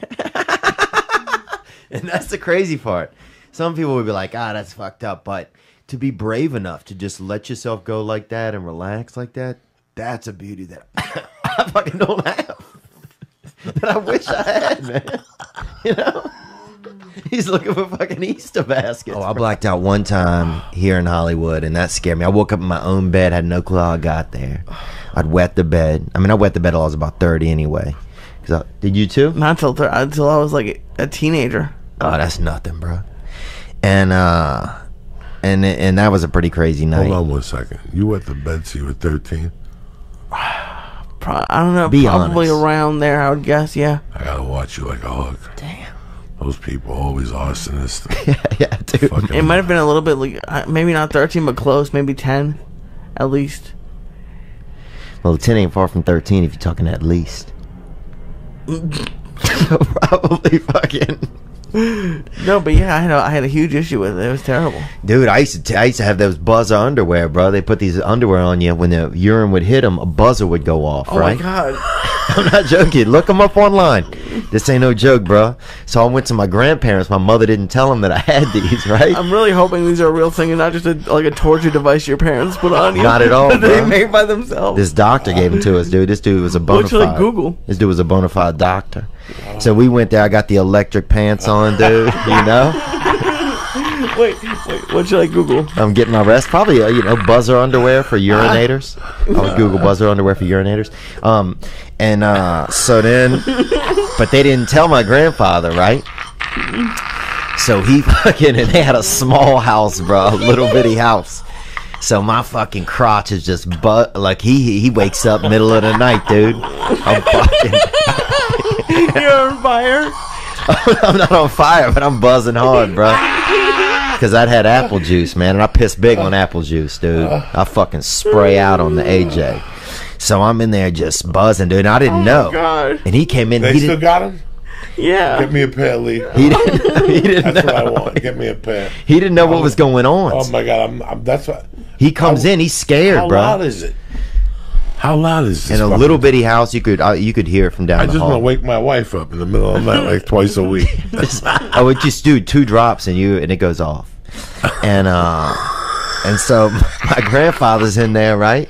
And that's the crazy part. Some people would be like, that's fucked up. But to be brave enough to just let yourself go like that and relax like that, that's a beauty that I fucking don't have. That I wish I had, man. You know? He's looking for fucking Easter baskets. Oh, I blacked out one time here in Hollywood, and that scared me. I woke up in my own bed, had no clue how I got there. I'd wet the bed. I mean, I wet the bed till I was about 30 anyway. Did you too? Not until I was like a teenager. Oh, that's nothing, bro. And that was a pretty crazy night. Hold on 1 second. You went to bed so you were 13? I don't know. Be probably honest. around there, I would guess. Yeah. I gotta watch you like a hawk. Damn. Those people always arsonists. Yeah, dude. Fucking- It might have been a little bit like maybe not 13, but close. Maybe 10, at least. Well, 10 ain't far from 13 if you're talking at least. So probably fucking. No, but yeah, I had a huge issue with it. It was terrible. Dude, I used to have those buzzer underwear, bro. They put these underwear on you. When the urine would hit them, a buzzer would go off, Oh right? my god. I'm not joking. Look them up online. This ain't no joke, bro. So I went to my grandparents. My mother didn't tell them that I had these, right? I'm really hoping these are a real thing and not just a torture device your parents put on you. Not at all, That they bro. made by themselves. This doctor gave them to us, dude. This dude was a bona What should I fide. Google? This dude was a bona fide doctor. So we went there. I got the electric pants on, dude. You know, Wait, what should I Google? I'm getting my rest. Probably, buzzer underwear for urinators. I would Google buzzer underwear for urinators. So then, but they didn't tell my grandfather, right? So he fucking, and they had a small house, bro, a little bitty house. So my fucking crotch is just like he wakes up middle of the night, dude. I'm fucking. You're on fire. I'm not on fire, but I'm buzzing hard, bro. Because I'd had apple juice, man, and I piss big on apple juice, dude. I fucking spray out on the AJ. So I'm in there just buzzing, dude. And I didn't know. God. And he came in. They He still didn't. got him? Yeah. Get me a pair, Lee. He didn't. He didn't That's know. what I want. Get me a pair. He didn't know what was going on. Oh my god, I'm that's what. He comes in. He's scared, How bro. loud is it? How loud is this? In a fucking- little bitty house, you could hear it from down I the just want to hall. wake my wife up in the middle of the night like twice a week. I would just do 2 drops and it goes off. And so my grandfather's in there, right?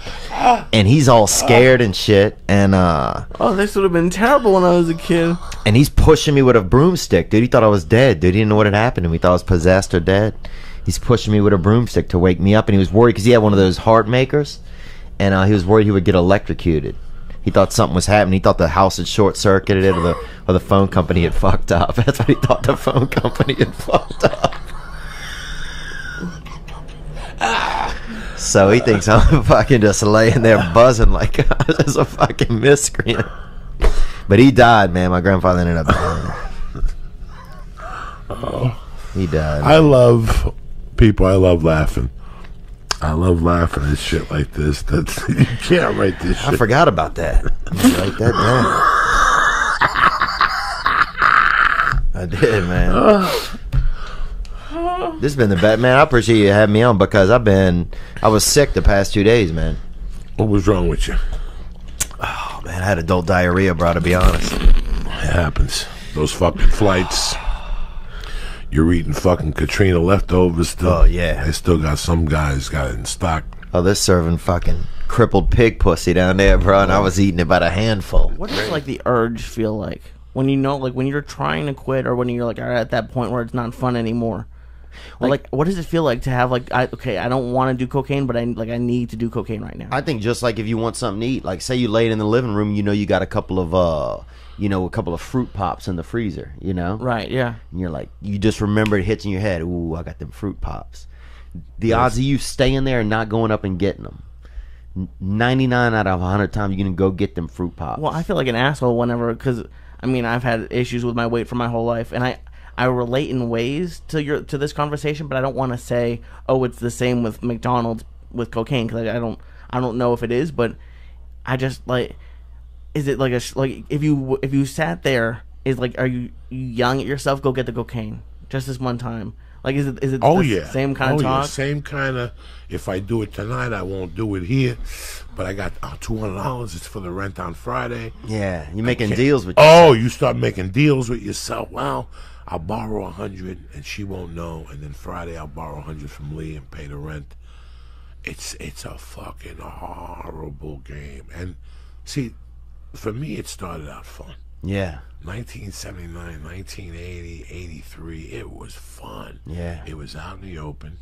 And he's all scared and shit. And Oh, this would have been terrible when I was a kid. and he's pushing me with a broomstick, dude. He thought I was dead, dude. He didn't know what had happened to me. He thought I was possessed or dead. He's pushing me with a broomstick to wake me up, and he was worried because he had one of those heart makers, and he was worried he would get electrocuted. He thought something was happening. He thought the house had short circuited it, or the phone company had fucked up. That's what he thought. The phone company had fucked up. So he thinks I'm fucking just laying there buzzing like I was just a fucking miscreant. But he died, man. My grandfather ended up dying. He died. I love people. I love laughing. I love laughing at shit like this. That's you can't write this I shit. forgot about that. Write that down. I did, man. This has been the best, man. I appreciate you having me on because I was sick the past 2 days, man. What was wrong with you? Oh, man, I had adult diarrhea, bro, to be honest. It happens. Those fucking flights. You're eating fucking Katrina leftovers still. Oh, yeah. They still got some guys got it in stock. Oh, they're serving fucking crippled pig pussy down there, bro, and I was eating about a handful. What does like the urge feel like when you know, like when you're trying to quit or when you're like at that point where it's not fun anymore? Well, like, what does it feel like to have like, I don't want to do cocaine, but I need to do cocaine right now. I think just like if you want something to eat, like say you laid in the living room, you know you got a couple of fruit pops in the freezer, you know? Right, yeah. And you're like, you just remember it hits in your head, ooh, I got them fruit pops. The odds of you staying there and not going up and getting them, 99 out of 100 times you're going to go get them fruit pops. Well, I feel like an asshole whenever, because, I mean, I've had issues with my weight for my whole life, and I relate in ways to this conversation, but I don't want to say, oh, it's the same with McDonald's with cocaine, because I don't know if it is, but I just, like, is it like if you sat there, is like, are you yelling at yourself, go get the cocaine, just this one time? Like, is it same kind of talk? Yeah, same kind of, if I do it tonight, I won't do it here. But I got $200. It's for the rent on Friday. Yeah, you're making deals with yourself. Oh, you start making deals with yourself. Well, I'll borrow 100 and she won't know. And then Friday I'll borrow 100 from Lee and pay the rent. It's a fucking horrible game. And see, for me, it started out fun. Yeah. 1979, 1980, 83, it was fun. Yeah. It was out in the open.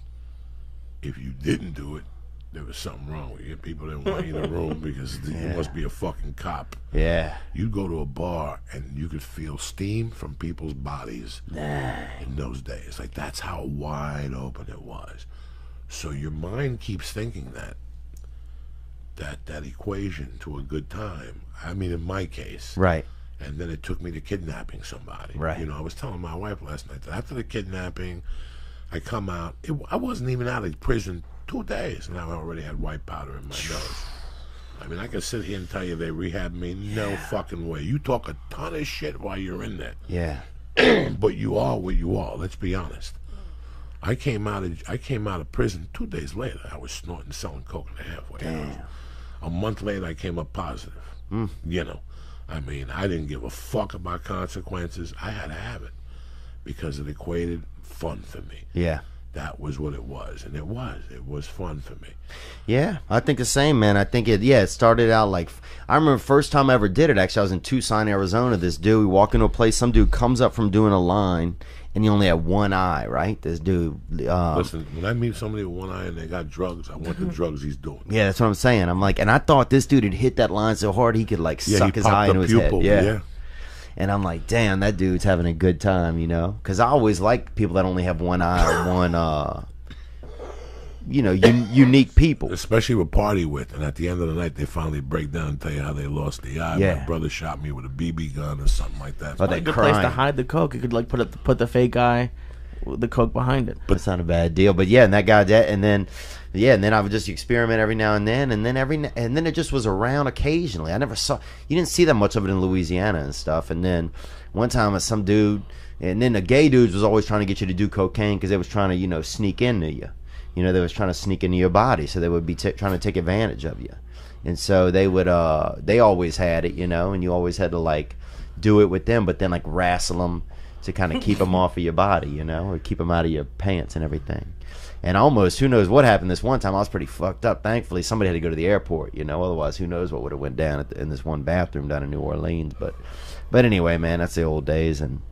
If you didn't do it, there was something wrong with you. People didn't want you in the room because you must be a fucking cop. Yeah. You'd go to a bar and you could feel steam from people's bodies in those days. Like, that's how wide open it was. So your mind keeps thinking that equation to a good time. I mean, in my case. Right. And then it took me to kidnapping somebody. Right. You know, I was telling my wife last night that after the kidnapping, I come out. I wasn't even out of prison 2 days, and I already had white powder in my nose. I mean, I can sit here and tell you they rehabbed me. No fucking way. You talk a ton of shit while you're in there. Yeah. But you are what you are. Let's be honest. I came out of prison 2 days later. I was snorting, selling coke in the halfway house. A month later, I came up positive. You know. I mean, I didn't give a fuck about consequences. I had to have it because it equated fun for me. Yeah. That was what it was, and it was fun for me. Yeah, I think the same, man. I think it started out like, I remember first time I ever did it, actually, I was in Tucson, Arizona. This dude, we walk into a place, some dude comes up from doing a line, and he only had one eye, right? This dude. Listen, when I meet somebody with one eye and they got drugs, I want the drugs he's doing. Yeah, that's what I'm saying. I'm like, and I thought this dude had hit that line so hard he could like suck his eye into his head. Yeah. And I'm like, damn, that dude's having a good time, you know? Because I always like people that only have one eye or one, unique people. Especially with party with. And at the end of the night, they finally break down and tell you how they lost the eye. Yeah. My brother shot me with a BB gun or something like that. Oh, they a good crying. place to hide the coke. You could like put the fake eye, the coke behind it. But it's not a bad deal. But yeah, and that guy did, and then I would just experiment every now and then, and then it just was around occasionally. I never saw, you didn't see that much of it in Louisiana and stuff. And then one time some dude, and then the gay dudes was always trying to get you to do cocaine because they was trying to sneak into you. They was trying to sneak into your body, so they would be trying to take advantage of you. And so they would, they always had it, and you always had to like do it with them, but then like wrestle them to kind of keep them off of your body, or keep them out of your pants and everything. And almost, who knows what happened this one time. I was pretty fucked up. Thankfully, somebody had to go to the airport, otherwise who knows what would have went down in this one bathroom down in New Orleans. But anyway, man, that's the old days. And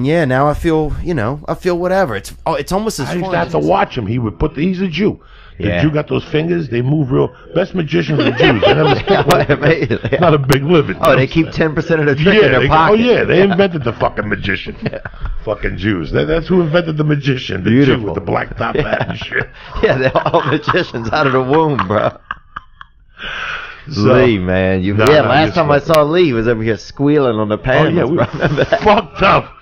yeah, now I feel whatever. It's almost as fun. I used to have to watch him. He's a Jew. The Jew got those fingers. They move real. Best magicians are Jews. They never stick not a big living. Oh, they keep 10% of the drink in their pocket. Oh yeah, they invented the fucking magician. Fucking Jews. That's who invented the magician. The Jew with the black top hat and shit. Yeah, they're all magicians out of the womb, bro. Lee, man, last time I saw Lee, he was over here squealing on the panels. Oh yeah, we fucked up.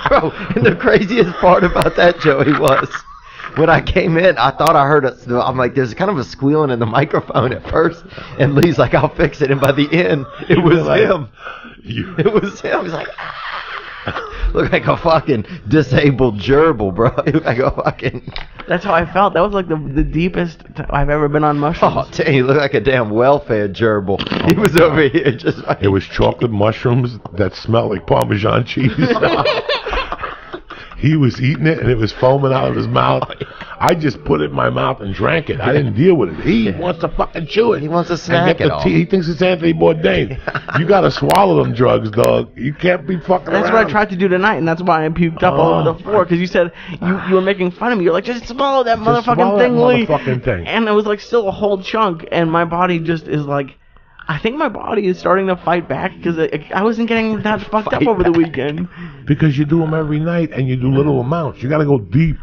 Bro, and the craziest part about that, Joey, was when I came in, I thought I heard I'm like, there's kind of a squealing in the microphone at first, and Lee's like, I'll fix it, and by the end, it was him. It was him. He's like, looked like a fucking disabled gerbil, bro. He looked like a fucking... That's how I felt. That was like the deepest I've ever been on mushrooms. Oh, dang, he looked like a damn welfare gerbil. He was over here just like... It was chocolate mushrooms that smelled like Parmesan cheese. He was eating it, and it was foaming out of his mouth. I just put it in my mouth and drank it. I didn't deal with it. He wants to fucking chew it. He wants to And snack get it the all. He thinks it's Anthony Bourdain. You got to swallow them drugs, dog. You can't be fucking That's around. what I tried to do tonight, and that's why I puked up all over the floor. Because you said you were making fun of me. You're like, just swallow that swallow motherfucking that thing, Lee. motherfucking thing. And it was like still a whole chunk, and my body just is like, I think my body is starting to fight back because I wasn't getting that fucked up over the weekend. Because you do them every night and you do little amounts. You got to go deep.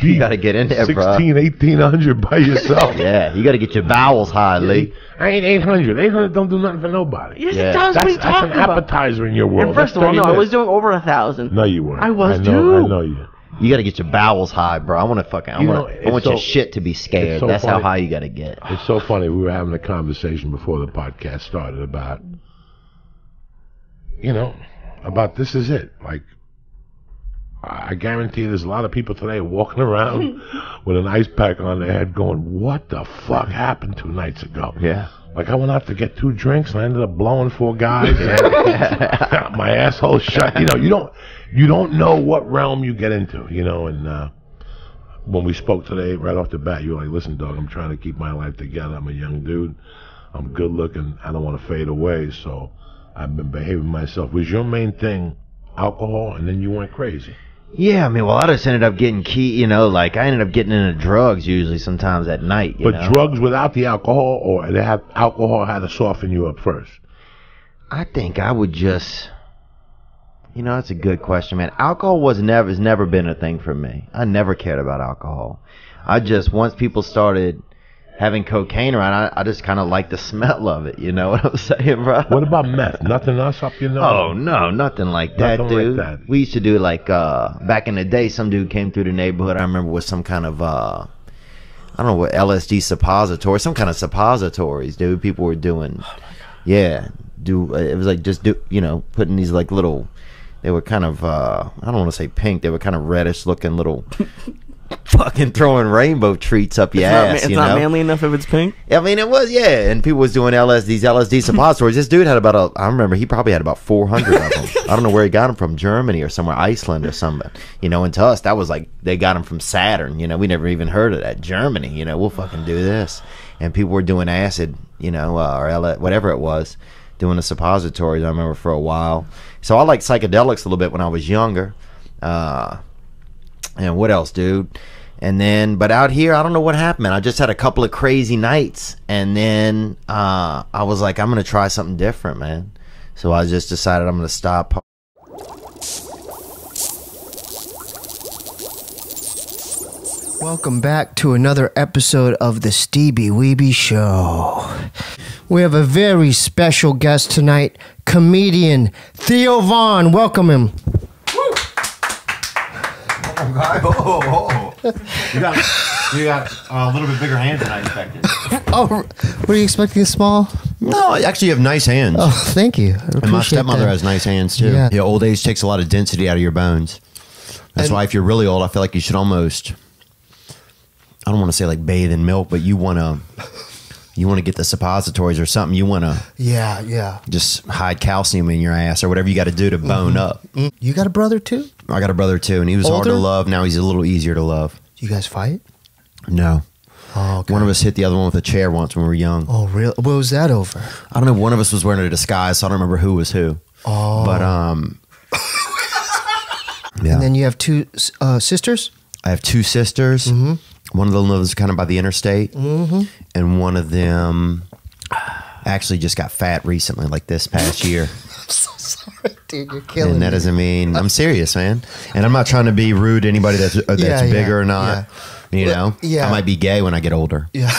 You got to get in there, bro. 1,800 by yourself. Yeah, you got to get your bowels high, Lee. I ain't 800. 800 don't do nothing for nobody. Yes, Yeah. it does. What are you That's an talking about? appetizer in your world. And first of all, no, I was doing over 1,000. No, you weren't. I was, I too. know you. You got to get your bowels high, bro. I want to fucking. I want your shit to be scared. so That's how funny. high you got to get. It's so funny. We were having a conversation before the podcast started about, about this is it. Like, I guarantee there's a lot of people today walking around with an ice pack on their head going, what the fuck happened 2 nights ago? Yeah. Like, I went out to get 2 drinks and I ended up blowing 4 guys. And my asshole shut. You don't know what realm you get into, and when we spoke today, right off the bat, you were like, listen, dog, I'm trying to keep my life together. I'm a young dude. I'm good looking. I don't want to fade away, so I've been behaving myself. Was your main thing alcohol, and then you went crazy? Yeah, I mean, well, I just ended up getting I ended up getting into drugs usually sometimes at night. But drugs without the alcohol, or alcohol had to soften you up first? I think I would just, that's a good question, man. Alcohol has never been a thing for me. I never cared about alcohol. Once people started having cocaine around, I just kind of like the smell of it. You know what I'm saying, bro? What about meth? Nothing else up your nose? Oh, no, nothing like that, Nothing like dude. that. We used to do back in the day, some dude came through the neighborhood, I remember, with some kind of, I don't know what, LSD suppository, some kind of suppositories, dude. People were doing, it was like just putting these like little, they were kind of, I don't want to say pink, they were kind of reddish looking little fucking throwing rainbow treats up your ass. It's not manly enough if it's pink. I mean, it was, and people was doing these LSD suppositories. This dude had I remember he probably had about 400 of them. I don't know where he got them from, Germany or somewhere, Iceland or something. And to us, that was like, they got them from Saturn. We never even heard of that. Germany, we'll fucking do this. And people were doing acid, or whatever it was, doing the suppositories, I remember, for a while. So I liked psychedelics a little bit when I was younger. And what else, dude? And then, but out here, I don't know what happened, man. I just had a couple of crazy nights, and then I was like, I'm gonna try something different, man. So I just decided I'm gonna stop. Welcome back to another episode of the Steebie Weebie Show. We have a very special guest tonight, comedian Theo Von. Welcome him. You got a little bit bigger hands than I expected. Oh, were you expecting small? No, actually, you have nice hands. Oh, thank you. And my stepmother has nice hands too. Yeah. Old age takes a lot of density out of your bones. That's why if you're really old, I feel like you should almost, I don't want to say like bathe in milk, but you want to get the suppositories or something. You want to just hide calcium in your ass or whatever you got to do to bone up. You got a brother too? I got a brother too, and he was hard to Older? love. Now he's a little easier to love. You guys fight? No. Oh, okay. One of us hit the other one with a chair once when we were young. Oh, really? What was that over? I don't know. One of us was wearing a disguise, so I don't remember who was who. Oh. But yeah. And then you have 2 sisters? I have 2 sisters. Mm-hmm. One of them lives kind of by the interstate, and one of them actually just got fat recently, like this past year. I'm so sorry, dude. You're killing And that me. doesn't mean I'm serious, man. And I'm not trying to be rude to anybody that's bigger or not. Yeah. Yeah. I might be gay when I get older. Yeah.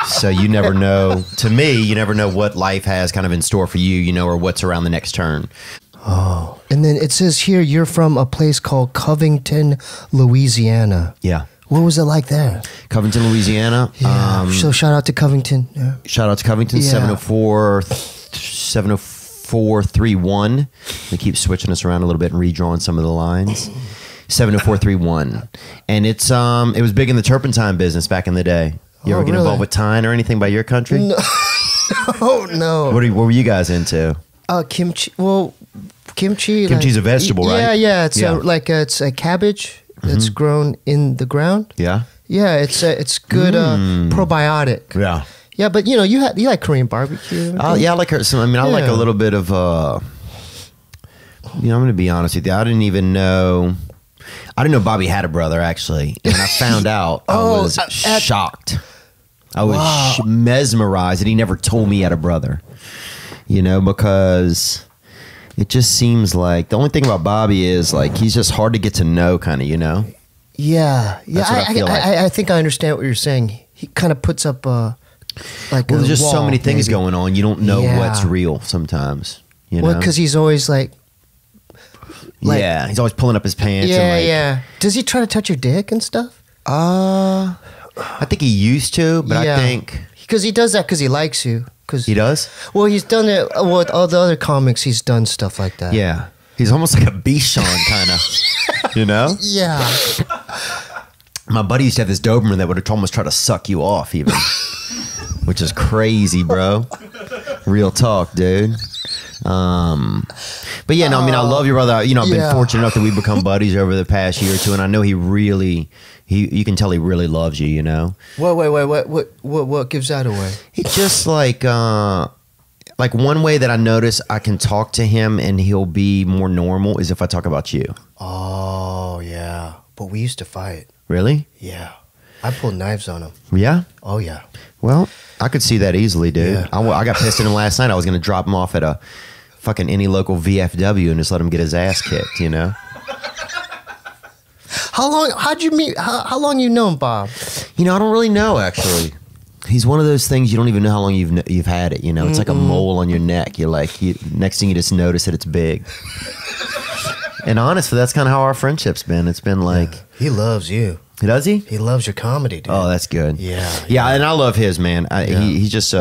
So you never know. To me, you never know what life has kind of in store for you, or what's around the next turn. Oh. And then it says here you're from a place called Covington, Louisiana. Yeah. What was it like there? Covington, Louisiana. Yeah. So shout out to Covington. Yeah. Shout out to Covington, Yeah. 70431. They keep switching us around a little bit and redrawing some of the lines. 70431. And it was big in the turpentine business back in the day. You ever get really? involved with Tyne or anything by your country? No. Oh, no. What were you guys into? Kimchi. Well, kimchi. Kimchi's a vegetable, right? Yeah, yeah. It's Yeah. it's a cabbage that's grown in the ground. Yeah. Yeah, it's good probiotic. Yeah. Yeah, but you know, you like Korean barbecue. Yeah, I like her. I mean, I like a Yeah. little bit of. I'm going to be honest with you. I didn't even know. I didn't know Bobby had a brother actually, and when I found out, I was shocked. I was mesmerized that he never told me he had a brother. You know, because it just seems like the only thing about Bobby is like he's just hard to get to know, kind of. You know. Yeah, yeah. That's what I feel like. I think I understand what you're saying. He kind of puts up like Well, a there's just so wall, many things maybe. going on. You don't know Yeah. what's real sometimes. You Well, know. because he's always like Yeah, he's always pulling up his pants. yeah, and like, yeah. Does he try to touch your dick and stuff? I think he used to, but Yeah. I think Because he does that because he likes you. Cause, he does. Well, he's done it with all the other comics. He's done stuff like that. Yeah, he's almost like a Bichon kind of. You know, Yeah. my buddy used to have this Doberman that would almost try to suck you off, even, which is crazy, bro. Real talk, dude. But yeah, no, I mean, I love your brother. You know, I've been Yeah. fortunate enough that we've become buddies over the past year or two, and I know he really, you can tell he really loves you. You know, Wait. What gives that away? it's just like one way that I notice I can talk to him and he'll be more normal is if I talk about you. Oh yeah, but we used to fight. Really? Yeah, I pulled knives on him. Yeah. Oh yeah. Well, I could see that easily, dude. Yeah. I got pissed at him last night. I was going to drop him off at a fucking any local VFW and just let him get his ass kicked, you know? How long? How'd you meet? How long you known Bob? You know, I don't really know, actually. He's one of those things you don't even know how long you've had it, you know? It's like a mole on your neck. You're like, next thing you just notice that it's big. And honestly, that's kind of how our friendship's been. It's been like... He loves you. Does he? He loves your comedy, dude. Oh, that's good. Yeah. Yeah, and I love his, man. He's just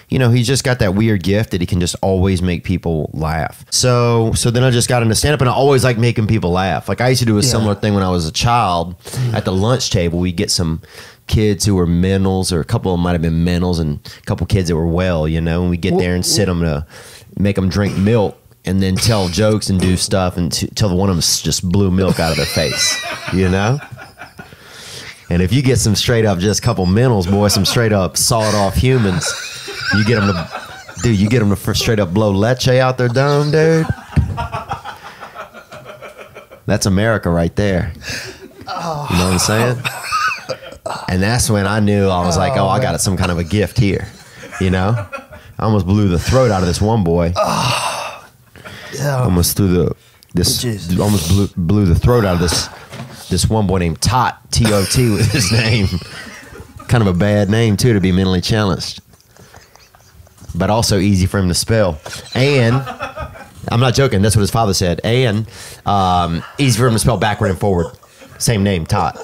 he's just got that weird gift that he can just always make people laugh. So then I just got into stand up, and I always like making people laugh. Like I used to do a similar thing when I was a child. At the lunch table, we'd get some kids who were mentals, or a couple of them might have been mentals, and a couple kids that were well, you know. And we get there and sit them to make them drink milk, and then tell jokes and do stuff until one of them just blew milk out of their face, you know. And if you get some straight up just couple mentals, boy, some straight up sawed off humans, you get them to straight up blow leche out their dome, dude. That's America right there. You know what I'm saying? And that's when I knew I was like, oh, I got some kind of a gift here. You know? I almost blew the throat out of this one boy. Almost blew the throat out of this one boy named Tot, T-O-T was his name. Kind of a bad name, too, to be mentally challenged. But also easy for him to spell. And, I'm not joking, that's what his father said. And easy for him to spell backward and forward. Same name, Tot.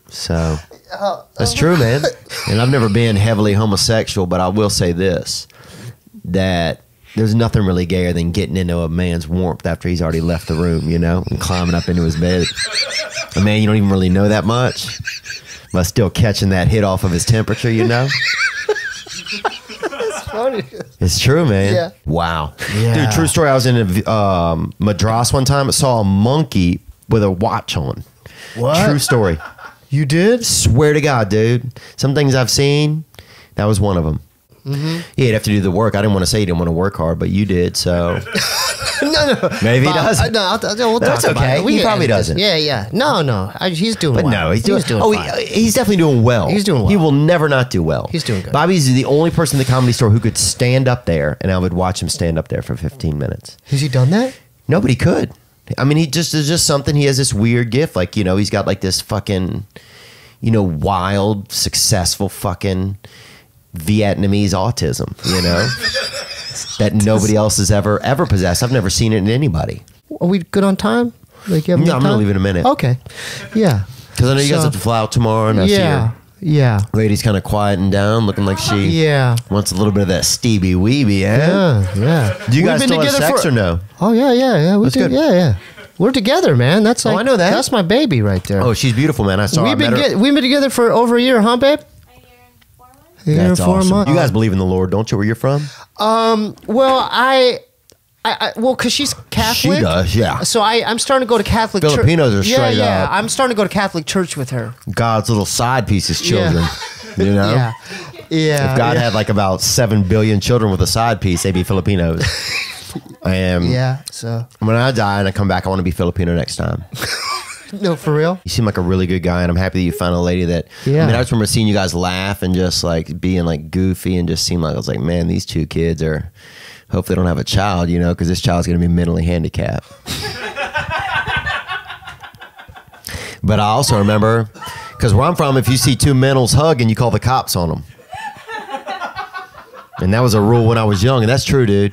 So, that's true, man. And I've never been heavily homosexual, but I will say this, that there's nothing really gayer than getting into a man's warmth after he's already left the room, you know, and climbing up into his bed. A man you don't even really know that much, but still catching that hit off of his temperature, you know? It's funny. It's true, man. Yeah. Wow. Yeah. Dude, true story. I was in Madras one time. I saw a monkey with a watch on. What? True story. You did? Swear to God, dude. Some things I've seen, that was one of them. Yeah, you'd have to do the work. I didn't want to say you didn't want to work hard, but you did, so. No. Maybe he does. We'll That's talk about okay. it. He probably doesn't. Yeah. No. He's doing But well. no, he's doing fine. he's definitely doing well. He's doing well. He will never not do well. He's doing good. Bobby's the only person in the Comedy Store who could stand up there, and I would watch him stand up there for 15 minutes. Has he done that? Nobody could. I mean, there's just something. He has this weird gift. Like, you know, he's got like this fucking, you know, wild, successful fucking Vietnamese autism, you know, that nobody else has ever possessed. I've never seen it in anybody. Are we good on time? Like, you have No, I'm time? gonna leave in a minute. Okay. Yeah. Because I know you guys So- have to fly out tomorrow, and I see Yeah. her Yeah. lady's kind of quieting down, looking like she Yeah. wants a little bit of that Steebie Weebie, eh? Yeah. Do you We've guys been still have together sex for- or no? Oh yeah. We That's do. good. Yeah. We're together, man. That's like I know that. That's my baby right there. Oh, she's beautiful, man. I saw her. I we've met her. been we've been together for over a year, huh, babe? That's Year, 4 awesome. months. You guys believe in the Lord, don't you? Where you're from? Well, I Well, because she's Catholic. She does, yeah. So I'm starting to go to Catholic church. Filipinos are straight up. I'm starting to go to Catholic church with her. God's little side pieces, children. Yeah. You know? Yeah. Yeah. If God had like about 7 billion children with a side piece, they'd be Filipinos. Yeah, so. When I die and I come back, I want to be Filipino next time. No, for real? You seem like a really good guy, and I'm happy that you found a lady that. Yeah. I mean, I just remember seeing you guys laugh and just like being like goofy and just seemed like I was like, man, these two kids are. Hope they don't have a child, you know, because this child's going to be mentally handicapped. But I also remember, because where I'm from, if you see two mentals hugging, you call the cops on them. And that was a rule when I was young, and that's true, dude.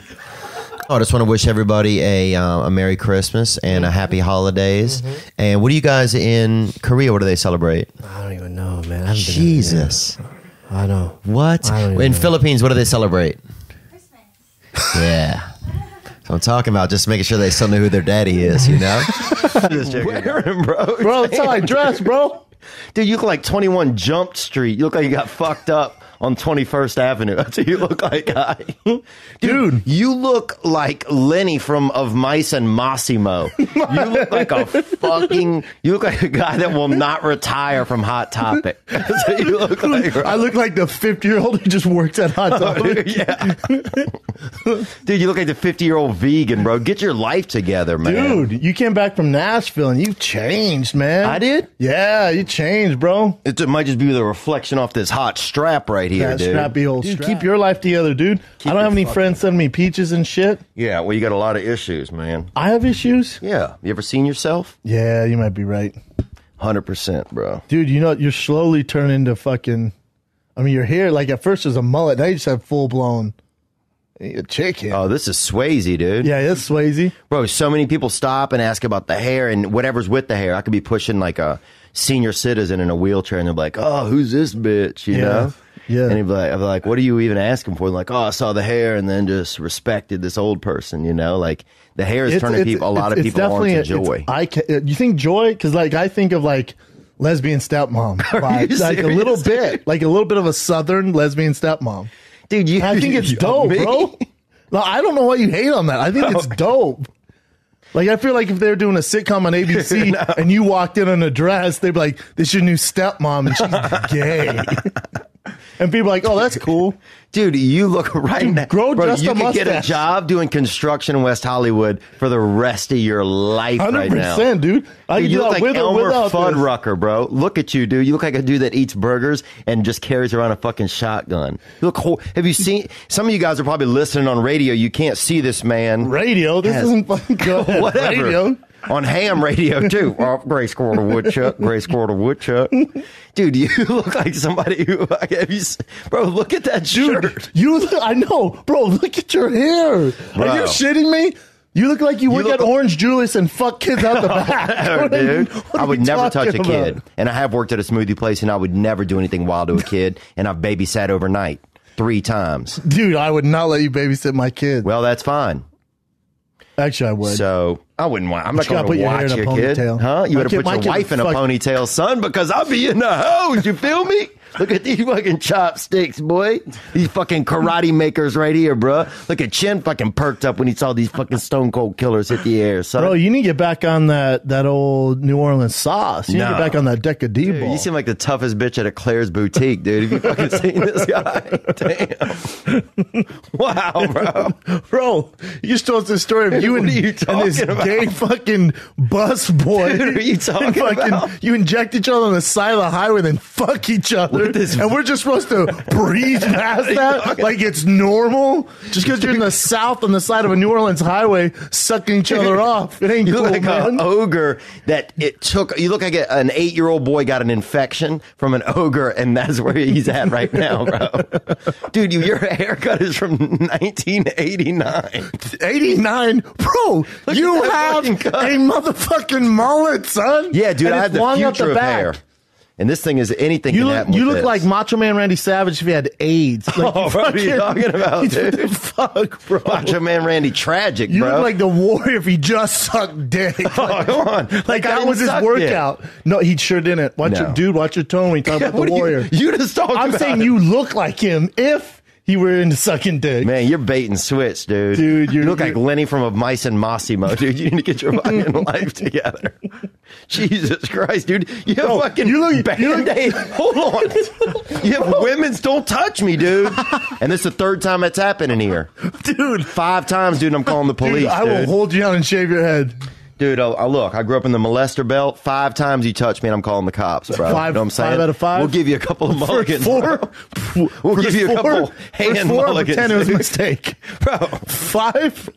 I just want to wish everybody a Merry Christmas and a Happy Holidays. Mm-hmm. And what do you guys in Korea, what do they celebrate? I don't even know, man. I Jesus. I know. What? In Philippines, what do they celebrate? Christmas. Yeah. So I'm talking about just making sure they still know who their daddy is, you know? Wearing, bro. Bro, that's how I dress, bro. Dude, you look like 21 Jump Street. You look like you got fucked up on 21st Avenue. That's what you look like, guy. Dude, you look like Lenny from Of Mice and Massimo. You look like you look like a guy that will not retire from Hot Topic. That's what you look like, bro. I look like the 50-year-old who just works at Hot Topic. Yeah. Dude, you look like the 50-year-old vegan, bro. Get your life together, man. Dude, you came back from Nashville and you've changed, man. I did? Yeah, you changed, bro. It might just be the reflection off this hot strap right here, That dude. strappy old Dude, strap. Keep your life together, dude. I don't have any friends sending me peaches and shit. Yeah, well, you got a lot of issues, man. I have issues? Yeah. You ever seen yourself? Yeah, you might be right. 100%, bro. Dude, you know, you're slowly turning into fucking... I mean, your hair, like, at first it was a mullet. Now you just have full-blown... A chicken. Oh, this is Swayze, dude. Yeah, it's Swayze. Bro, so many people stop and ask about the hair and whatever's with the hair. I could be pushing like a senior citizen in a wheelchair and they're like, oh, who's this bitch, you know? Yeah. And he'd be like, I'd be like, what are you even asking for? And like, oh, I saw the hair and then just respected this old person, you know? Like, the hair is turning people, a lot of people on to joy. You think joy? Because, like, I think of, like, lesbian stepmom vibes. Like, a little bit. Like, a little bit of a southern lesbian stepmom. Dude, I think it's dope, bro. No, I don't know why you hate on that. I think it's dope. Like, I feel like if they were doing a sitcom on ABC and you walked in a dress, they'd be like, this is your new stepmom and she's gay. And people are like, oh, that's cool. Dude, you look right now. Grow bro, just you a could get a mustache. job doing construction in West Hollywood for the rest of your life 100%, right now. dude. I Dude, can you do look that like with or Elmer without this. Fuddrucker, bro. Look at you, dude. You look like a dude that eats burgers and just carries around a fucking shotgun. You look. Have you seen? Some of you guys are probably listening on radio. You can't see this man. Radio? This isn't fucking good. Whatever. Radio. On ham radio too. Oh, gray squirrel woodchuck, gray squirrel woodchuck. Dude, you look like somebody who have you, bro, look at that shirt. I know, bro, look at your hair. Bro. Are you shitting me? You look like you work at Orange Julius and fuck kids out the back. Dude, What I are would we never touch a talking kid. about? And I have worked at a smoothie place and I would never do anything wild to a kid. And I've babysat overnight 3 times. Dude, I would not let you babysit my kid. Well, that's fine. Actually, I would. So I wouldn't want. I'm But not you going gotta to put your hair watch in a your kid, ponytail. huh? You My better kid- put my your kid wife in a fuck- ponytail, son, because I'll be in the hose. You feel me? Look at these fucking chopsticks, boy. These fucking karate makers right here, bro. Look at Chin fucking perked up when he saw these fucking stone cold killers hit the air, son. Bro, you need to get back on that old New Orleans sauce. You need to No. get back on that deck of D-ball. You seem like the toughest bitch at a Claire's boutique, dude. Have you fucking seen this guy? Damn. Wow, bro. Bro, you just told us the story of you and, What are you and this talking about? gay fucking bus boy. Dude, what are you talking And fucking, about? You inject each other on the side of the highway, then fuck each other. What is- And we're just supposed to breeze past that like it's normal? Just because you're in the South on the side of a New Orleans highway sucking each other off. It ain't You cool, look like man. an ogre that it took. You look like an 8-year-old boy got an infection from an ogre, and that's where he's at right now, bro. Dude, your haircut is from 1989. 89, bro. You at that have fucking cut. a motherfucking mullet, son. Yeah, dude, And I it's had the long out future the of back. hair. And this thing is anything You can look, happen you with look this. like Macho Man Randy Savage if he had AIDS. Like, Oh, what are you talking about, dude? Fuck, bro. Macho Man Randy tragic, You bro. look like the warrior if he just sucked dick. Oh, come on. Like I that didn't was his suck workout. No, he sure didn't. Watch No. your tone when you talk about What the are warrior. You just talking I'm about saying it. you look like him if you were into sucking dick. Man, you're bait and switch, dude. Dude, you look like Lenny from Of Mice and Massimo, dude. You need to get your fucking life together. Jesus Christ, dude. You have fucking Band-Aid. Hold on. You have women's Don't Touch Me, dude. And this is the third time that's happening here. Dude. 5 times, dude, I'm calling the police, Dude, I will hold you down and shave your head. Dude, look, I grew up in the molester belt. 5 times you touch me and I'm calling the cops, bro. You know what I'm saying? 5 out of 5? We'll give you a couple of mulligans, Four? bro. We'll give you a couple hand mulligans. 10 it was a mistake. Bro. 5?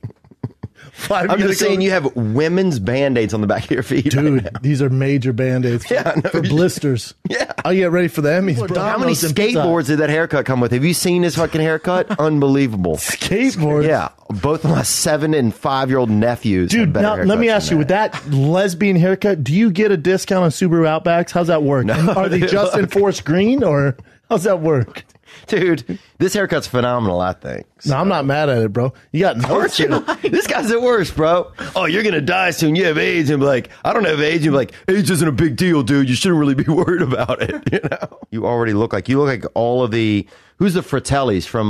5. I'm just saying you have women's Band-Aids on the back of your feet. Dude, right now. these are major Band-Aids for blisters. Yeah. I'll get ready for the Emmys, bro. How many skateboards did that haircut come with? Have you seen his fucking haircut? Unbelievable. Skateboards? Yeah. Both of my 7 and 5-year-old nephews. Dude, now let me ask you, with that lesbian haircut, do you get a discount on Subaru Outbacks? How's that work? No, And are they just in forest green, or how's that work? Dude, this haircut's phenomenal, I think. No, I'm not mad at it, bro. You got no Aren't you? This guy's the worst, bro. Oh, you're going to die soon. You have AIDS. And be like, I don't have AIDS. And be like, AIDS isn't a big deal, dude. You shouldn't really be worried about it. You know? You already look like all of the, who's the Fratellis from,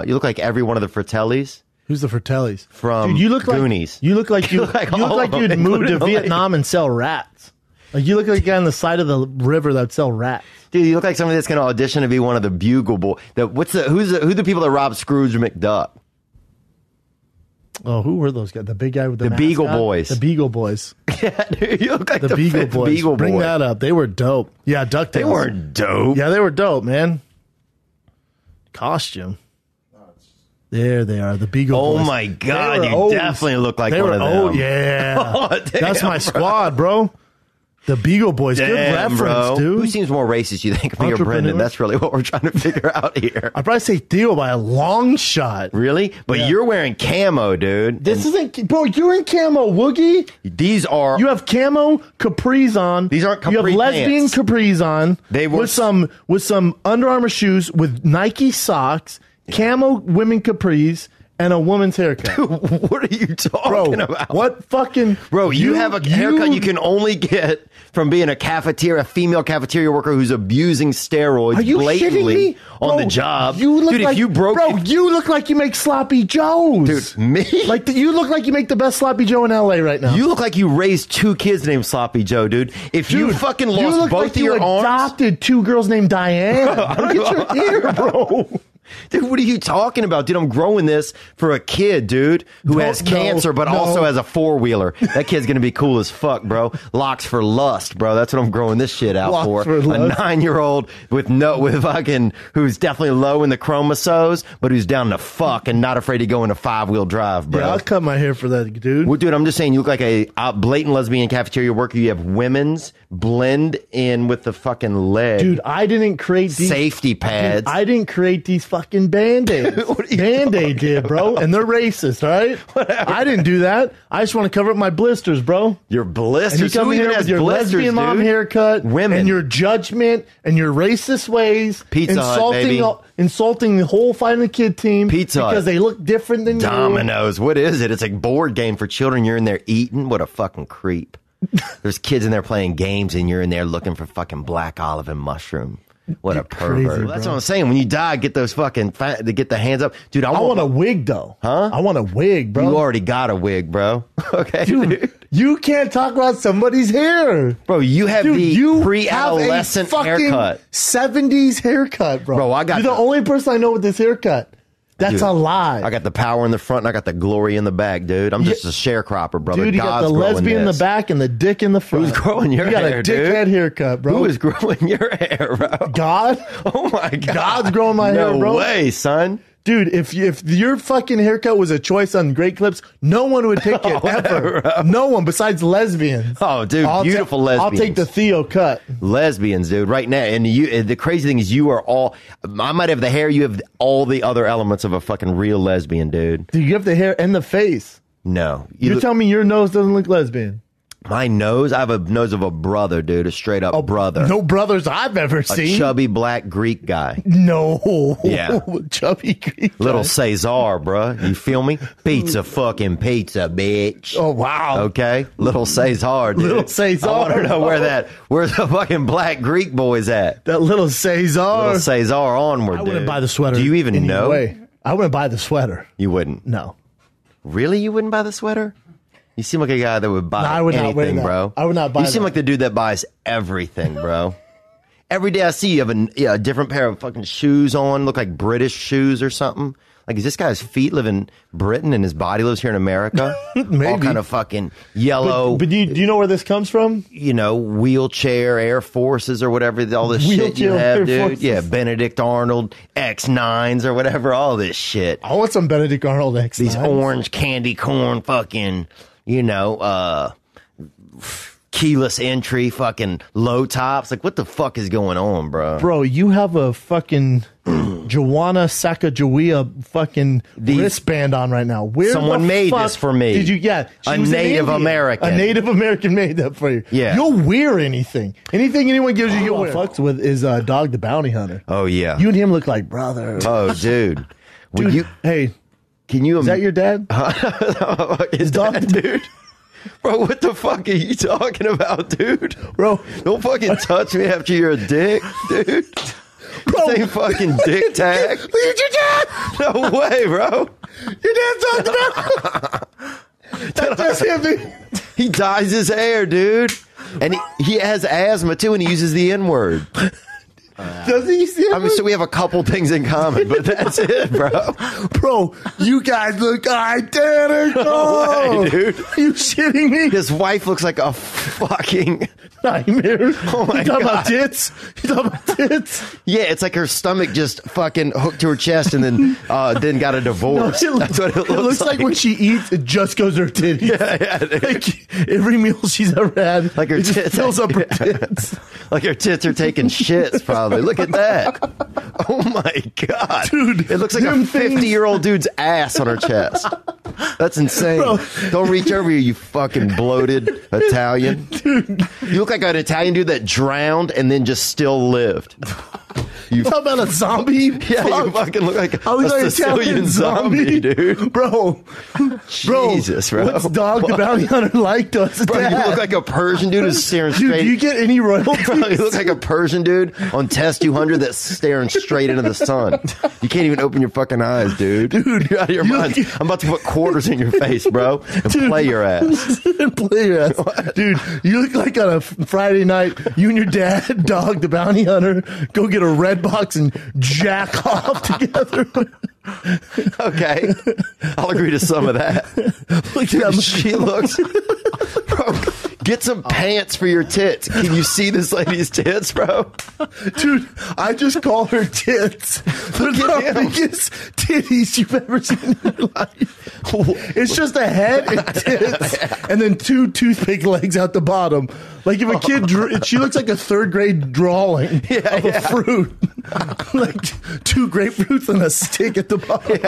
you look like every one of the Fratellis. Who's the Fratellis? From Dude, you look Goonies. Like, you look like you'd move to Vietnam and sell rats. Like you look like a guy on the side of the river that'd sell rats. Dude, you look like somebody that's going to audition to be one of the Bugle Boys. Who the people that robbed Scrooge McDuck? Oh, who were those guys? The big guy with the Beagle mascot? Boys. The Beagle Boys. Yeah, dude, you look like The Beagle fifth Boys. Beagle Bring Boy. that up. They were dope. Yeah, DuckTales. They weren't dope. Yeah, they were dope, man. Costume. There they are, the Beagle Boys. Oh my God, They were you O's. definitely look like They one were of them. Oh yeah, Oh, damn, that's my bro. squad, bro. The Beagle Boys. Good Damn, reference, bro. dude. Who seems more racist, you think, me or Brendan? Entrepreneur. That's really what we're trying to figure out here. I'd probably say Theo by a long shot. Really? But Yeah. you're wearing camo, dude. This isn't, bro. You're in camo, Woogie. These are. You have camo capris on. These aren't You have capri lesbian pants. capris on. They were- with some Under Armour shoes with Nike socks, camo women capris, and a woman's haircut. What are you talking Bro, about? what fucking... Bro, you have a haircut you can only get from being a female cafeteria worker who's abusing steroids Are you blatantly shitting me? on Bro, the job. You look Dude, like, if you broke... Bro, you look like you make sloppy joes. Dude, me? You look like you make the best sloppy joe in LA right now. You look like you raised 2 kids named Sloppy Joe, dude. If you Dude, fucking you lost look both like of your you arms... adopted 2 girls named Diane. Get your ear, bro. Dude, what are you talking about? Dude, I'm growing this for a kid, dude, who has cancer, but also has a 4-wheeler. That kid's going to be cool as fuck, bro. Locks for lust, bro. That's what I'm growing this shit out Locks for. for A lust. 9-year-old with who's definitely low in the chromosomes, but who's down to fuck and not afraid to go into 5-wheel drive, bro. Yeah, I'll cut my hair for that, dude. Well, dude, I'm just saying, you look like a blatant lesbian cafeteria worker. You have women's blend in with the fucking leg. Dude, I didn't create these Safety pads. I didn't create these fucking Band-Aids. Band-Aid did, bro. And they're racist, all right? I didn't do that. I just want to cover up my blisters, bro. Your blisters. And you come Who in even here has with your blisters, lesbian mom dude? haircut, Women. and your judgment, and your racist ways, Pizza Hut, baby. insulting the whole Fighting the Kid team Pizza Hut. because they look different than you. Dominoes. What is it? It's a board game for children. You're in there eating. What a fucking creep. There's kids in there playing games, and you're in there looking for fucking black olive and mushroom. What a pervert. crazy, That's bro. what I'm saying. When you die, get those fucking to get the hands up. Dude, I want a wig, though. Huh? I want a wig, bro. You already got a wig, bro. Okay, Dude, you can't talk about somebody's hair. Bro, you have Dude, the you pre-adolescent have a fucking haircut. 70s haircut, bro. Bro, I got You're the only person I know with this haircut. That's Dude, a lie. I got the power in the front and I got the glory in the back, dude. I'm just a sharecropper, brother. Dude, you got God's the growing lesbian in the this. back and the dick in the front. Who's growing your You got hair, a dude? dickhead haircut, bro. Who is growing your hair, bro? God? Oh my God. God's growing my hair, bro. No way, son. Dude, if your fucking haircut was a choice on Great Clips, no one would take it ever. No one besides lesbians. Oh, dude, beautiful lesbians. I'll take the Theo cut. Lesbians, dude, right now. And the crazy thing is you are all, I might have the hair, you have all the other elements of a fucking real lesbian, dude. Dude, you have the hair and the face. No. You're telling me your nose doesn't look lesbian? My nose? I have a nose of a brother, dude. A straight up brother. No brothers I've ever A seen. chubby black Greek guy. No. Yeah. Chubby Greek guy. Little Cesar, bruh. You feel me? Pizza fucking pizza, bitch. Oh, wow. Okay? Little Cesar, dude. Little Cesar. I want to know where's the fucking black Greek boys at? That little Cesar. Little Cesar onward, I wouldn't dude. buy the sweater. Do you even know? Anyway. I wouldn't buy the sweater. You wouldn't? No. Really? You wouldn't buy the sweater? You seem like a guy that would buy No, I would not wear anything, that. bro. I would not buy You seem that. like the dude that buys everything, bro. Every day I see you have a different pair of fucking shoes on, look like British shoes or something. Like, is this guy's feet live in Britain and his body lives here in America? Maybe. All kind of fucking yellow, But do you know where this comes from? wheelchair Air Forces or whatever, all this shit you Wheelchair have, Air dude. Forces. Yeah, Benedict Arnold X9s or whatever, all this shit. I want some Benedict Arnold X. These orange candy corn fucking, keyless entry fucking low tops. Like, what the fuck is going on, bro? Bro, you have a fucking Joanna Sacagawea fucking wristband on right now. Where Someone the made fuck this for me. Did you? Yeah, she A was an Native Indian. American. A Native American made that for you. Yeah. You'll wear anything. Anything anyone gives you, you'll wear. Fucks with is Dog the Bounty Hunter. Oh, yeah. You and him look like brothers. Oh, dude. Would Dude, you, hey, can you is that your dad? Is Dog- that, dude? Bro, what the fuck are you talking about, dude? Bro, Don't fucking touch me after you're a dick, dude. Bro. This ain't fucking dick tag. look at your dad. No way, bro. Your dad's on the That's just him, dude. He dyes his hair, dude. And he has asthma, too, and he uses the N-word. Doesn't he see I mean, so we have a couple things in common, but that's it, bro. Bro, you guys look identical. No way, dude. Are you shitting me? His wife looks like a fucking Nightmare. Oh my you talking about God. tits? You talking about tits? yeah. It's like her stomach just fucking hooked to her chest, and then got a divorce. That's what it looks like when she eats, it just goes to her titties. Yeah, dude. Like every meal she's ever had, Like her it just tits. fills up her tits. Like her tits are taking shits, probably. Look at that. Oh my God. Dude, It looks like a them things- 50-year-old dude's ass on her chest. That's insane. Bro. Don't reach over here, you fucking bloated Italian. Dude, You look like an Italian dude that drowned and then just still lived. You talking about a zombie? Yeah, you fucking look like I a look like Sicilian Italian zombie, dude. Bro, Jesus, bro. What's Dog the Bounty Hunter like to us? Bro, you Dad? look like a Persian dude who's staring Dude, straight. do you get any royalties? Bro, you look like a Persian dude on Test 200 that's staring straight into the sun. You can't even open your fucking eyes, dude. Dude, you're out of your mind. I'm about to put quarters in your face, bro, and play your ass. Play your ass. Dude, you look like on a Friday night, you and your dad, Dog the Bounty Hunter, go get a red box and jack off together. Okay, I'll agree to some of that. Look at that. She looks, bro. Get some pants for your tits. Can you see this lady's tits, bro? Dude, I just call her tits. They're the him. biggest titties you've ever seen in your life. It's just a head and tits, and then two toothpick legs out the bottom. Like if a kid, she looks like a third grade drawing of a fruit. Like 2 grapefruits and a stick at the bottom.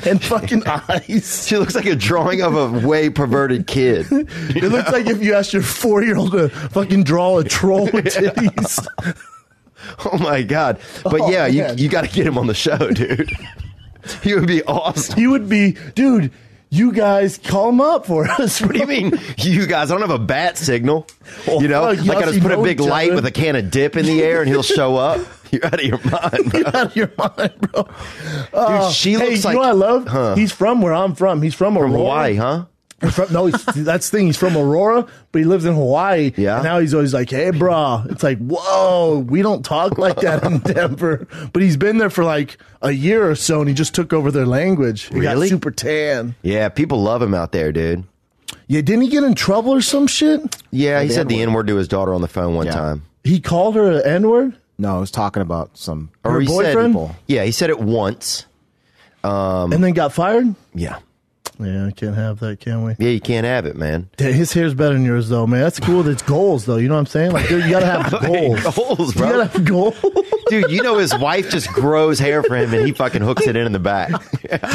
And fucking eyes. She looks like a drawing of a way perverted kid. It looks like if you asked your 4-year-old to fucking draw a troll with titties. Oh my God. But Oh, yeah, man. you got to get him on the show, dude. He would be awesome. He would be, dude, you guys call him up for us. What do you mean, you guys? I don't have a bat signal. You know, fuck, like I yes, just you put a know big each light other. with a can of dip in the air and he'll show up. You're out of your mind, bro. You're out of your mind, bro. Dude, she Hey, looks you like know what I love? He's from where I'm from. He's from Aurora. from Hawaii, huh? That's the thing. He's from Aurora, but he lives in Hawaii. Yeah. And now he's always like, hey, bro. It's like, whoa, we don't talk like that in Denver. But he's been there for like a year or so, and he just took over their language. He got Really? super tan. Yeah, people love him out there, dude. Yeah, didn't he get in trouble or some shit? Yeah, he said the N-word to his daughter on the phone one time. He called her an N-word? No, I was talking about some Or he boyfriend? said, yeah, he said it once. And then got fired? Yeah. Yeah, can't have that, can we? Yeah, you can't have it, man. His hair's better than yours, though, man. That's cool. That's goals, though. You know what I'm saying? Like, you gotta have goals. Goals, You bro. gotta have goals. Dude, you know his wife just grows hair for him and he fucking hooks it in the back.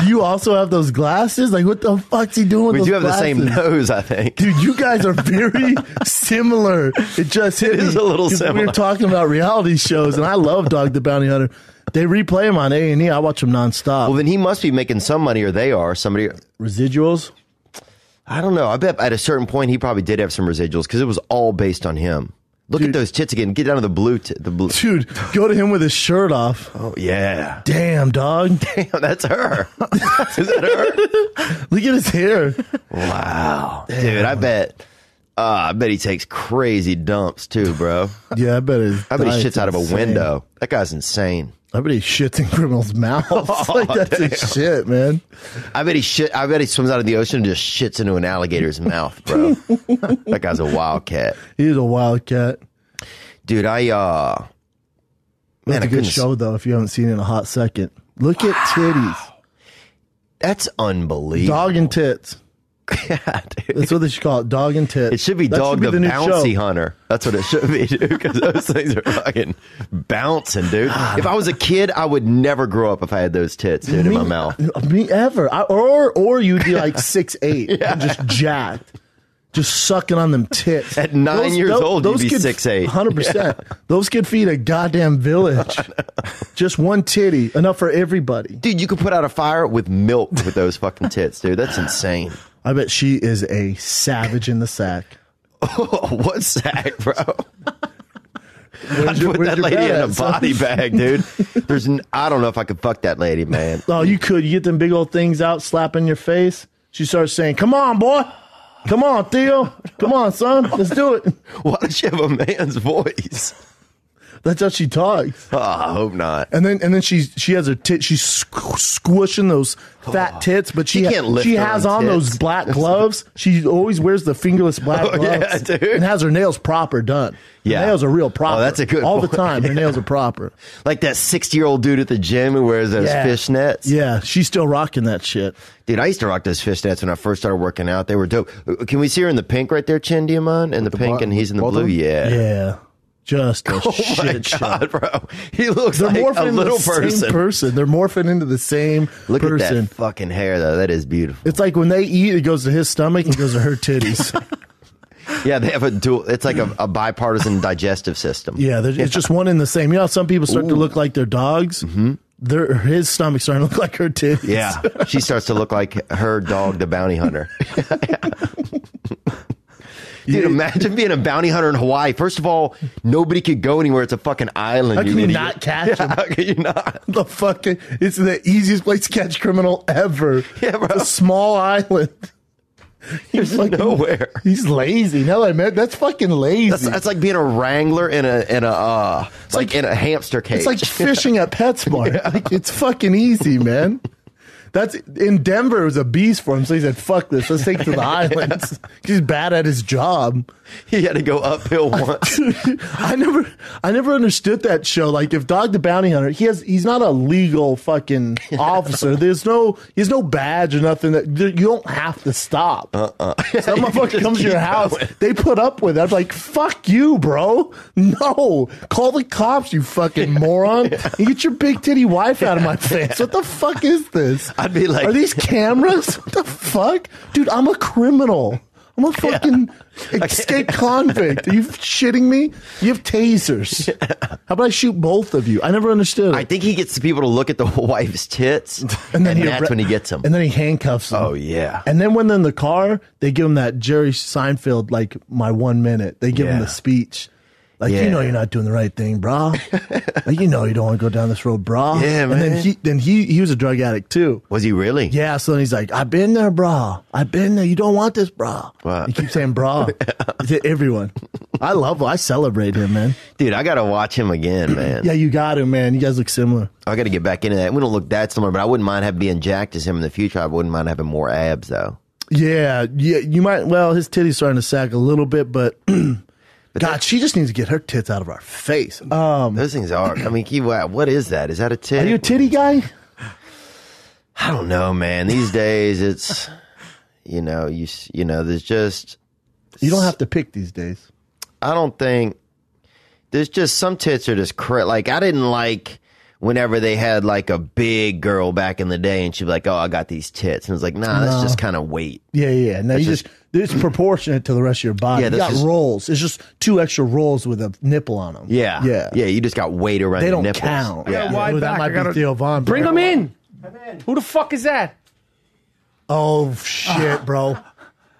Do you also have those glasses? Like, what the fuck's he doing with We those do have glasses? the same nose, I think. Dude, you guys are very similar. It just hit It is me, a little 'cause We similar. were talking about reality shows, and I love Dog the Bounty Hunter. They replay them on A&E. I watch them nonstop. Well, then he must be making some money, or they are. Somebody, Residuals? I don't know. I bet at a certain point he probably did have some residuals because it was all based on him. Look at those tits again. Get down to the blue. The blue. Dude, go to him with his shirt off. Oh yeah. Damn, dog. Damn, that's her. Is that her? Look at his hair. Wow, dude. I bet he takes crazy dumps too, bro. Yeah, I bet he shits out of a window. That guy's insane. I bet he shits in criminals' mouths. Like, that's his shit, man. I bet he swims out of the ocean and just shits into an alligator's mouth, bro. That guy's a wildcat. He's a wildcat. Dude, That's a good show, though, if you haven't seen it in a hot second. Look at titties. That's unbelievable. Dog and tits. Yeah, dude. That's what they should call it, dog and tits. It should be That Dog should the new Bouncy show. Hunter. That's what it should be, dude, because those things are fucking bouncing, dude. If I was a kid, I would never grow up if I had those tits, dude, in my mouth. Me ever. Or you'd be like 6'8", and just jacked. Just sucking on them tits. At 9 years old, you'd be 6'8". 100%. Those could feed a goddamn village. Just one titty, enough for everybody. Dude, you could put out a fire with milk with those fucking tits, dude. That's insane. I bet she is a savage in the sack. Oh, what sack, bro? I'd your- put where's that your lady bed in a at, son? body bag, dude. I don't know if I could fuck that lady, man. Oh, you could. You get them big old things out, slap in your face. She starts saying, "Come on, boy. Come on, Theo. Come on, son. Let's do it." Why does she have a man's voice? That's how she talks. Oh, I hope not. And then she has her tit. She's squishing those fat tits, but she She can't lift she her has own on tits. those black gloves. She always wears the fingerless black Oh, yeah, gloves, dude. and has her nails proper done. Yeah. Her nails are real proper. Oh, that's a good all the point. time. Her nails are proper. Like that 60-year-old dude at the gym who wears those Yeah. fishnets. Yeah, she's still rocking that shit. Dude, I used to rock those fishnets when I first started working out. They were dope. Can we see her in the pink right there, Chin? Do you mind? In the pink, and he's in the both blue. of them? Yeah. Yeah, just a Oh my shit show. god, bro! He looks They're like morphing a into little the same person. They're morphing into the same Look person. at that fucking hair, though. That is beautiful. It's like when they eat, it goes to his stomach and goes to her titties. Yeah, they have a dual. It's like a bipartisan digestive system. Yeah, it's just one and the same. You know how some people start to look like their dogs? Mm-hmm. His stomach's starting to look like her titties. Yeah, she starts to look like her dog, the bounty hunter. Dude, imagine being a bounty hunter in Hawaii. First of all, nobody could go anywhere. It's a fucking island. How can you idiot. not catch him? How can you not? The fucking, it's the easiest place to catch criminal ever. Yeah, bro. It's a small island. There's nowhere. He's lazy. No, I meant that's fucking lazy. That's like being a wrangler in a hamster cage. It's like fishing at PetSmart. Like, it's fucking easy, man. That's in Denver. It was a beast for him, so he said, "Fuck this. Let's take it to the islands." He's bad at his job. He had to go uphill once. I never understood that show. Like, if Dog the Bounty Hunter, he's not a legal fucking officer. He has no badge or nothing. You don't have to stop. Some motherfucker Just comes to keep your house, going. they put up with it. I'm like, fuck you, bro. No, call the cops, you fucking moron. You get your big titty wife out of my face. What the fuck is this? I'd be like, are these cameras? What the fuck, dude? I'm a criminal. I'm a fucking escaped convict. Are you shitting me? You have tasers. How about I shoot both of you? I never understood it. I think he gets the people to look at the wife's tits, and that's when he gets them. And then he handcuffs them. Oh, yeah. And then when they're in the car, they give him that Jerry Seinfeld, like, my 1 minute. They give him Yeah. the speech. Like, Yeah. you know you're not doing the right thing, brah. Like, you know you don't want to go down this road, brah. Yeah, and man. then he was a drug addict too. Was he really? Yeah, so then he's like, I've been there, brah. I've been there. You don't want this, brah. Wow. He keeps saying brah to everyone. I love him. I celebrate him, man. Dude, I got to watch him again, man. Yeah, you got him, man. You guys look similar. I got to get back into that. We don't look that similar, but I wouldn't mind being jacked as him in the future. I wouldn't mind having more abs, though. Yeah, you might. Well, his titty's starting to sag a little bit, but God, she just needs to get her tits out of our face. Those things are. I mean, what is that? Is that a tit? Are you a titty guy? I don't know, man. These days, it's. you know, there's just You don't have to pick these days. I don't think there's just some tits are just like I didn't like whenever they had like a big girl back in the day and she'd be like, oh, I got these tits. And it's like, nah, that's just kind of weight. Yeah. No, it's proportionate to the rest of your body. Yeah, you got rolls. It's just 2 extra rolls with a nipple on them. Yeah. You just got weight around They your don't nipples. count. Yeah. That might be Theo Von. Bring him in. Who the fuck is that? Oh, shit, bro.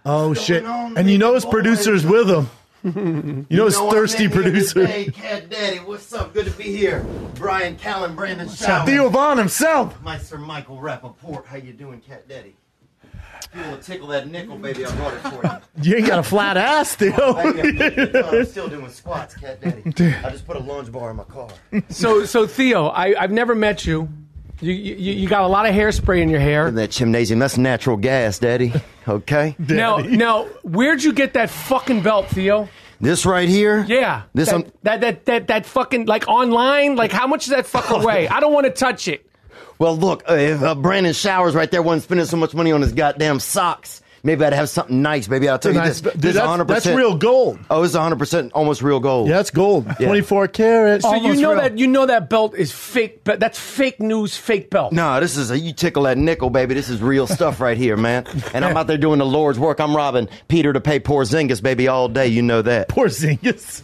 Oh, shit. And you know his producer's with him. You know his thirsty producer. Hey, Cat Daddy, what's up? Good to be here. Brian Callen, Brandon Shaw. Theo Von himself. My Sir Michael Rappaport. How you doing, Cat Daddy? If you want to tickle that nickel, baby, I brought it for you. You ain't got a flat ass, Theo. I'm still doing squats, Cat Daddy. I just put a lunge bar in my car. So Theo, I've never met you. You got a lot of hairspray in your hair. In that gymnasium, that's natural gas, Daddy. Okay? Now, where'd you get that fucking belt, Theo? This right here? Yeah. This that fucking, like, online? Like, how much does that fucking weigh? I don't want to touch it. Well, look, if Brandon Showers right there wasn't spending so much money on his goddamn socks, maybe I'd have something nice, baby. I'll tell you this. Dude, that's real gold. Oh, it's 100% almost real gold. Yeah, that's gold. 24 karat. So you know that belt is fake, but that's fake news, fake belt. No, this is you tickle that nickel, baby. This is real stuff right here, man. And I'm out there doing the Lord's work. I'm robbing Peter to pay Porzingis, baby, all day. You know that. Porzingis.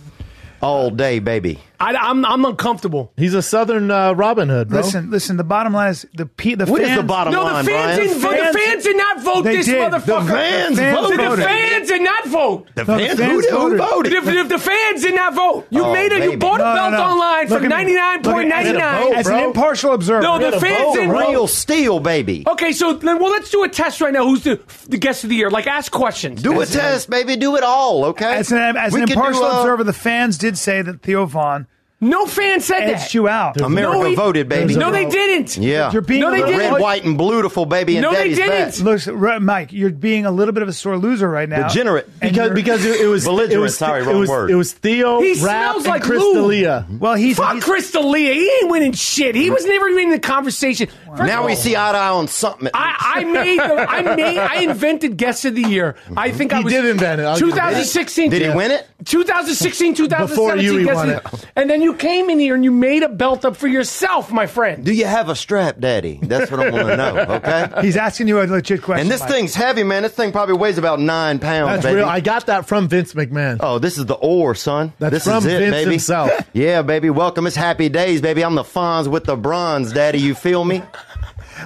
All day, baby. I'm uncomfortable. He's a Southern Robin Hood, bro. Listen. The bottom line is the fans. What is the bottom line, Brian? The fans did not vote this motherfucker. The fans voted. The fans did not vote. The fans who voted? The fans did not vote. You you bought a belt online for $99.99 as an impartial observer. No, the fans didn't vote. Real steel, baby. Okay, so then let's do a test right now. Who's the guest of the year? Like, ask questions. Do a test, baby. Do it all, okay? As an impartial observer, the fans did say that Theo Von No fan said edged that. you out. America voted, baby. No, they didn't. Yeah. You're being they didn't. Red, white, and beautiful, baby, and No, they Daddy's didn't. best. Look, Mike, you're being a little bit of a sore loser right now. Degenerate. Because it was Belligerent, sorry, wrong word. It was Theo, He Rap, smells and like Chris lube. D'Elia. Well, Fuck Chris D'Elia. He ain't winning shit. He was never even in the conversation. Now we see eye to eye on something. I invented guest of the year. I think I He was. did invent it. I'll give you that. 2016. Did he win it? 2016, 2017. Before you, he guest won of the year. And then you came in here and you made a belt up for yourself, my friend. Do you have a strap, Daddy? That's what I want to know, okay? He's asking you a legit question. And this Mike. thing's heavy, man. This thing probably weighs about 9 pounds, That's baby. real. I got that from Vince McMahon. Oh, this is the ore, son. That's this from is it, Vince baby. himself. Yeah, baby. Welcome. It's happy days, baby. I'm the Fonz with the bronze, Daddy. You feel me?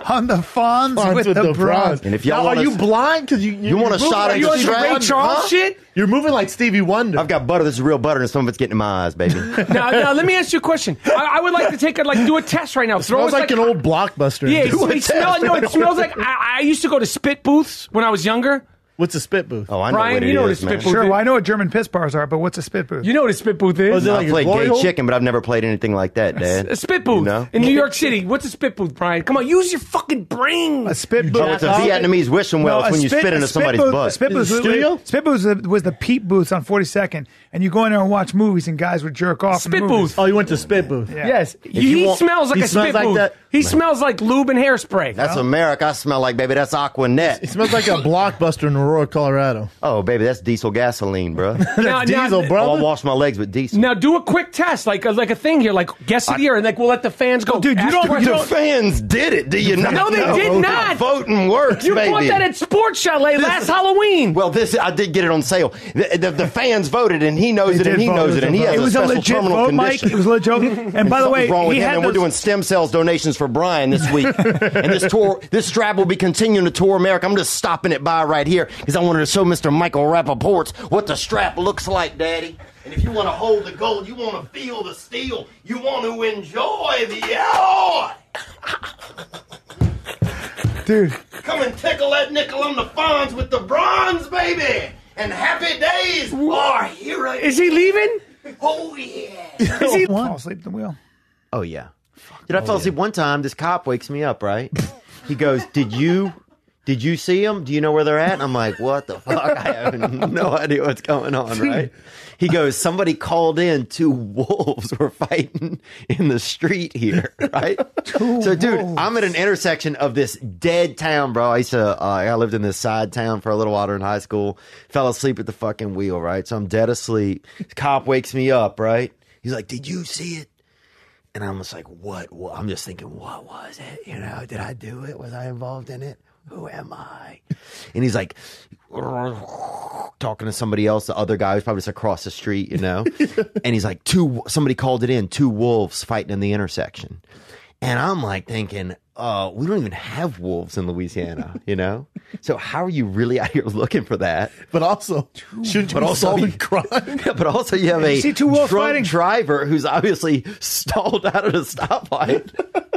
on the Fonz with the bronze. And if y'all now, want are you blind? Because you want a shot at You the on some strap? Ray Charles Huh? shit? You're moving like Stevie Wonder. I've got butter. This is real butter, and some of it's getting in my eyes, baby. Now, let me ask you a question. I would like to take do a test right now. It smells like an old Blockbuster. Yeah, Do a it test. smells like. I used to go to spit booths when I was younger. What's a spit booth? Oh, I know Brian, what it you know what is, a man. spit booth Sure, is. well, I know what German piss bars are, but what's a spit booth? You know what a spit booth is? Was it I like a played glory gay hole? chicken, but I've never played anything like that, Dad. A spit booth You know? in New York City. What's a spit booth, Brian? Come on, use your fucking brain. A spit booth. Oh, it's a Vietnamese wishing well. It's when you spit into somebody's butt. Spit booth, spit booth was the peep booths on 42nd, and you go in there and watch movies, and guys would jerk off. in Spit movies. booth. Oh, you went to spit booth. Yeah. Yes, you he want- smells like he a smells spit like booth. that- He smells like lube and hairspray. That's America. I smell like, baby, that's Aquanet. It smells like a Blockbuster in Aurora, Colorado. Oh, baby, that's diesel gasoline, bro. Now- Diesel, now- bro. Oh, I wash my legs with diesel. Now do a quick test, like a thing here, like guess of the year, and we'll let the fans go. dude, you Ask don't- questions. The fans did it. Do you not? No, they know? did not. Voting works, You baby. bought that at Sports Chalet last Halloween. Well, I did get it on sale. The fans voted, and he knows They it, and did he vote. knows it, and he has It a was a special legit terminal vote, Mike. condition. It was legit. And by the way, Something's wrong with he him, had and we're those- doing stem cells donations for Brian this week. And this strap will be continuing to tour America. I'm just stopping it by right here because I wanted to show Mr. Michael Rappaport's what the strap looks like, Daddy. And if you want to hold the gold, you want to feel the steel, you want to enjoy the alloy. dude. Come and tickle that nickel on the Fonz with the bronze, baby. And happy days are here. Is he leaving? Oh, yeah. Is he? Fall asleep at the wheel. Oh, yeah. Dude, I fell asleep one time. This cop wakes me up, right? He goes, did you did you see them? Do you know where they're at? And I'm like, what the fuck? I have no idea what's going on, right? He goes, somebody called in, 2 wolves were fighting in the street here, right? So, dude, I'm at an intersection of this dead town, bro. I lived in this side town for a little while during high school. Fell asleep at the fucking wheel, right? So I'm dead asleep. Cop wakes me up, right? He's like, did you see it? And I'm just like, what? I'm just thinking, what was it? You know, did I do it? Was I involved in it? Who am I? And he's like talking to somebody else, the other guy who's probably just across the street, you know? And he's like, somebody called it in, 2 wolves fighting in the intersection. And I'm like thinking, we don't even have wolves in Louisiana, you know? So how are you really out here looking for that? But also, shouldn't you be solving crime? Yeah, but also you have a see 2 wolves fighting? driver who's obviously stalled out at a stoplight.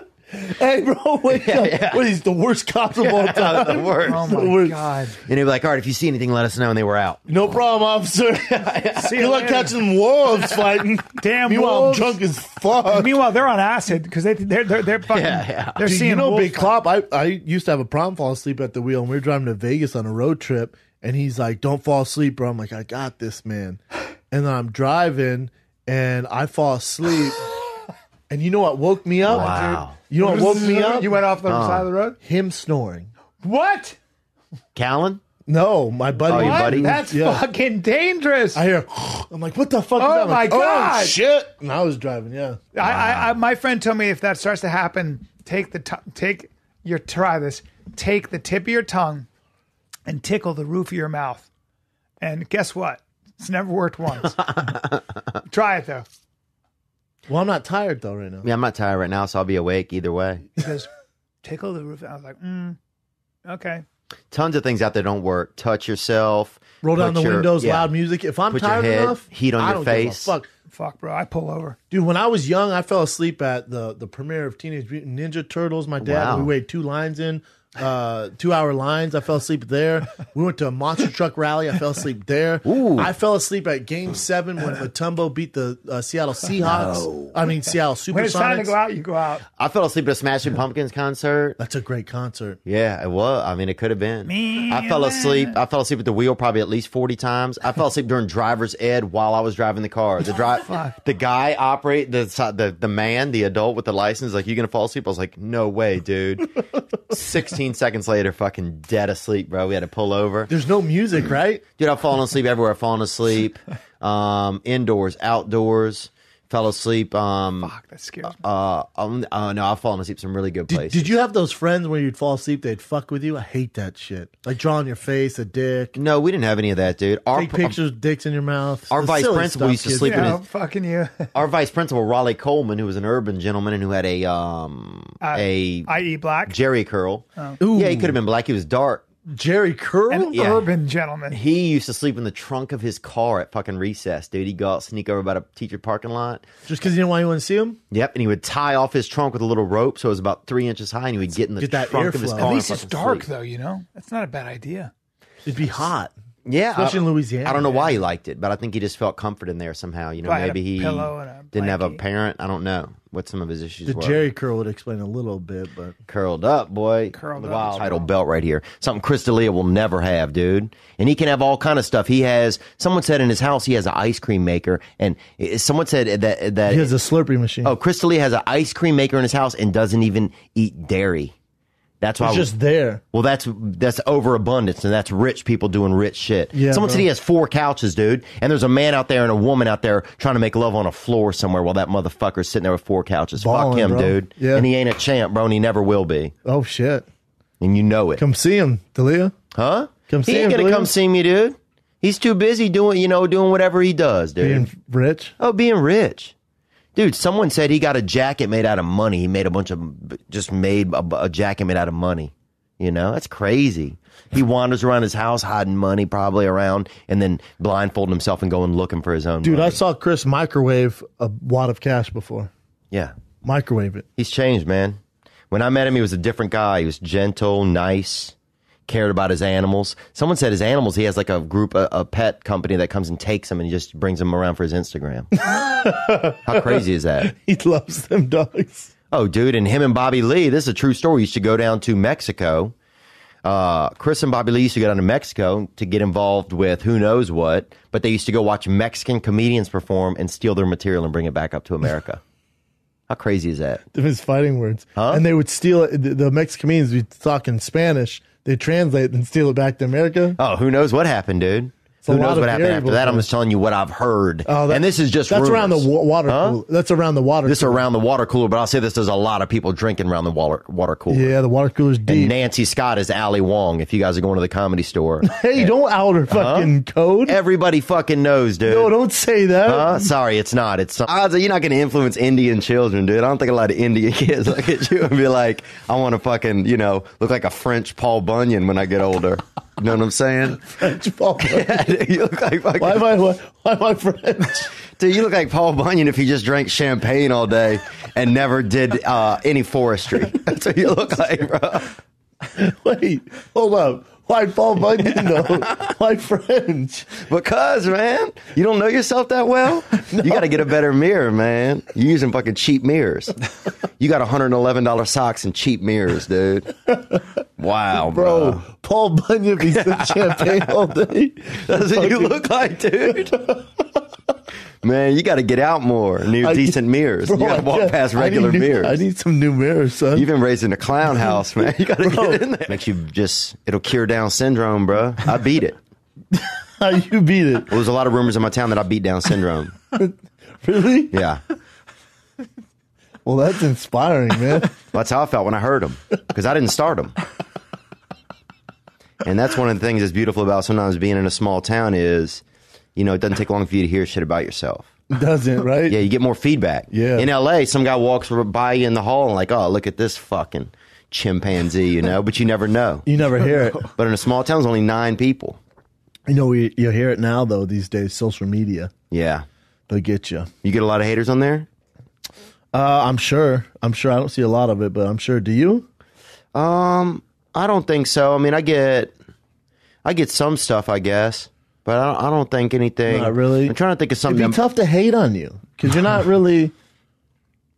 Hey, bro, wake up. Yeah. What, he's the worst cops of all time. The worst. Oh The my worst. God. And he'd be like, all right, if you see anything, let us know. And they were out. No problem, officer. See You're you like later. catching wolves fighting. Damn Meanwhile, wolves. I'm drunk as fuck. Meanwhile, they're on acid because they're fucking. Yeah. They're Dude, seeing you know, wolves Big fight. Clop, I used to have a problem falling asleep at the wheel, and we were driving to Vegas on a road trip, and he's like, don't fall asleep, bro. I'm like, I got this, man. And then I'm driving, and I fall asleep, and you know what woke me up? Wow. You know what woke me up? You went off the side of the road. Him snoring. What? Callan? No, my buddy. Oh, your What? buddy? That's fucking dangerous. I hear, I'm like, what the fuck is Oh, that? I'm like, my God. Oh, shit. And I was driving, yeah. I my friend told me if that starts to happen, take the tip of your tongue and tickle the roof of your mouth. And guess what? It's never worked once. Try it though. Well, I'm not tired, though, right now. Yeah, I'm not tired right now, so I'll be awake either way. He goes, tickle the roof. I was like, okay. Tons of things out there don't work. Touch yourself. Roll down put the your- windows, yeah. loud music. If I'm Put your tired head, enough, heat on I your don't give a face. fuck. Fuck, bro. I pull over. Dude, when I was young, I fell asleep at the premiere of Teenage Mutant Ninja Turtles. My dad, Wow. we weighed 2 lines in, 2-hour lines. I fell asleep there. We went to a monster truck rally. I fell asleep there. Ooh. I fell asleep at Game 7 when Matumbo beat the Seattle Seahawks. I mean, Seattle When it's time to Supersonics. go out, you go out. I fell asleep at a Smashing Pumpkins concert. That's a great concert. Yeah, it was. I mean, it could have been. I fell asleep at the wheel probably at least 40 times. I fell asleep during driver's ed while I was driving the car. The guy the man, the adult with the license, like, you gonna fall asleep? I was like, no way, dude. 16 seconds later, fucking dead asleep, bro. We had to pull over. There's no music, right? Dude, I've fallen asleep everywhere. I've fallen asleep, indoors, outdoors. Fell asleep. Fuck, that scares me. No, I've fallen asleep some really good places. Did you have those friends where you'd fall asleep, they'd fuck with you? I hate that shit. Like drawing your face, a dick. No, we didn't have any of that, dude. Take pictures, dicks in your mouth. Our The vice silly principal stuff used to kids sleep do. in Yeah, his- fucking you. Our vice principal, Raleigh Coleman, who was an urban gentleman and who had a I.e. black. Jerry curl. Ooh. Yeah, he could have been black. He was dark. Jerry Curl? An Yeah. urban gentleman. He used to sleep in the trunk of his car at fucking recess, dude. He'd go out, sneak over by the teacher parking lot. Just because you didn't want anyone to see him? Yep, and he would tie off his trunk with a little rope so it was about 3 inches high, and he would get in the Get that trunk of his airflow. car. At least and it's fucking dark, sleep. though, you know? That's not a bad idea. It'd be hot. Yeah, Especially in Louisiana. I don't know why he liked it, but I think he just felt comfort in there somehow. You know, Probably had maybe a he pillow and a didn't have a blankie. parent. I don't know what some of his issues The were. Jerry Curl would explain a little bit, but Curled up, boy. Curled The up. wild title belt right here. Something Chris D'Elia will never have, dude. And he can have all kind of stuff. He has. Someone said in his house he has an ice cream maker, and someone said that he has a Slurpee machine. Oh, Chris D'Elia has an ice cream maker in his house and doesn't even eat dairy. That's why it's just there. Well, that's overabundance, and that's rich people doing rich shit. Yeah, Someone bro. said he has 4 couches, dude, and there's a man out there and a woman out there trying to make love on a floor somewhere while that motherfucker's sitting there with 4 couches. Ballin', Fuck him, bro. dude. Yeah. And he ain't a champ, bro, and he never will be. Oh, shit. And you know it. Come see him, D'Elia. Huh? Come see he ain't him, gonna D'Elia. come see me, dude. He's too busy doing whatever he does, dude. Being rich. Oh, being rich. Dude, someone said he got a jacket made out of money. He made a jacket made out of money. You know, that's crazy. He wanders around his house hiding money probably around and then blindfolding himself and going looking for his own Dude, money. I saw Chris microwave a wad of cash before. Yeah. Microwave it. He's changed, man. When I met him, he was a different guy. He was gentle, nice, cared about his animals. Someone said his animals, he has like a pet company that comes and takes them and he just brings them around for his Instagram. How crazy is that? He loves them dogs. Oh, dude, and him and Bobby Lee, this is a true story. He used to go down to Mexico Chris and Bobby Lee used to go down to Mexico to get involved with who knows what, but they used to go watch Mexican comedians perform and steal their material and bring it back up to America. How crazy is that? It was fighting words. Huh? And they would steal it. The Mexican comedians would talk in Spanish. They translate and steal it back to America. Oh, who knows what happened, dude? Who knows what happened after that? I'm just telling you what I've heard. Oh, and this is just that's rumors. around the water cooler. That's around the water This cooler. around the water cooler, but I'll say this: there's a lot of people drinking around the water cooler. Yeah, the water cooler's deep. And Nancy Scott is Ali Wong. If you guys are going to the Comedy Store, Hey, don't out her fucking code. everybody fucking knows, dude. No, don't say that. Sorry, it's not. It's odds are you're not going to influence Indian children, dude. I don't think a lot of Indian kids look at you and be like, I want to fucking, look like a French Paul Bunyan when I get older. You know what I'm saying? French Paul Bunyan. Yeah, dude, you look like fucking, Why am I French? dude, you look like Paul Bunyan if he just drank champagne all day and never did any forestry. That's what you look like, bro. Wait, hold up. Why Paul Bunyan though? Why French? Because, man, you don't know yourself that well. No. You got to get a better mirror, man. You're using fucking cheap mirrors. You got $111 socks and cheap mirrors, dude. Wow, bro. Paul Bunyan be sipping champagne all day. That's what you look like, dude. Man, you got to get out more. Need decent mirrors. Bro, you got to walk past regular mirrors. I need some new mirrors, son. You've been raised in a clown house, man. You got to get in there. Makes you it'll cure Down syndrome, bro. I beat it. How you beat it? Well, there's a lot of rumors in my town that I beat Down syndrome. Really? Yeah. Well, that's inspiring, man. That's how I felt when I heard them, because I didn't start them. And that's one of the things that's beautiful about sometimes being in a small town is, it doesn't take long for you to hear shit about yourself. Doesn't, right? Yeah, you get more feedback. Yeah. In LA, some guy walks by you in the hall and like, oh, look at this fucking chimpanzee, but you never know. You never hear it. But in a small town, there's only 9 people. You hear it now, though, these days, social media. Yeah. They'll get you. You get a lot of haters on there? I'm sure. I don't see a lot of it, but I'm sure. Do you? I don't think so. I mean, I get some stuff, I guess. But I don't think anything. Not really. I'm trying to think of something. It'd be tough to hate on you because you're not really.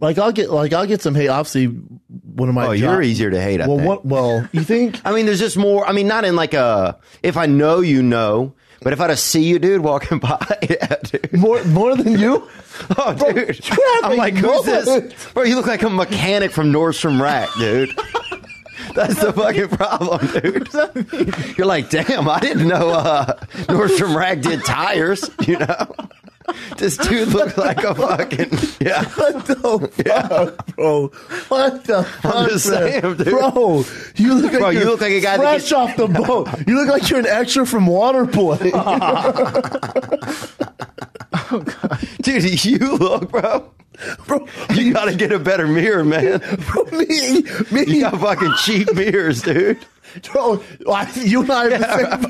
I'll get some hate. Obviously, one of my. Oh, you're easier to hate. I think. Well, you think? I mean, there's just more. I mean, not in like a. If I know you know, but if I just see you, dude, walking by, yeah, dude. More than you. Oh, dude. I'm like, who's this? Bro, you look like a mechanic from Nordstrom Rack, dude. That's the fucking problem, dude. You're like, damn, I didn't know Nordstrom Rack did tires, This dude looks like a fucking, yeah. What the fuck, bro? What the fuck, I'm just saying, dude. Bro, you look like you look like a guy that fresh off the boat. You look like you're an extra from Waterboy. Oh, God. Dude, you look, bro, you gotta get a better mirror, man. Bro, me. You got fucking cheap mirrors, dude. Bro, you and I have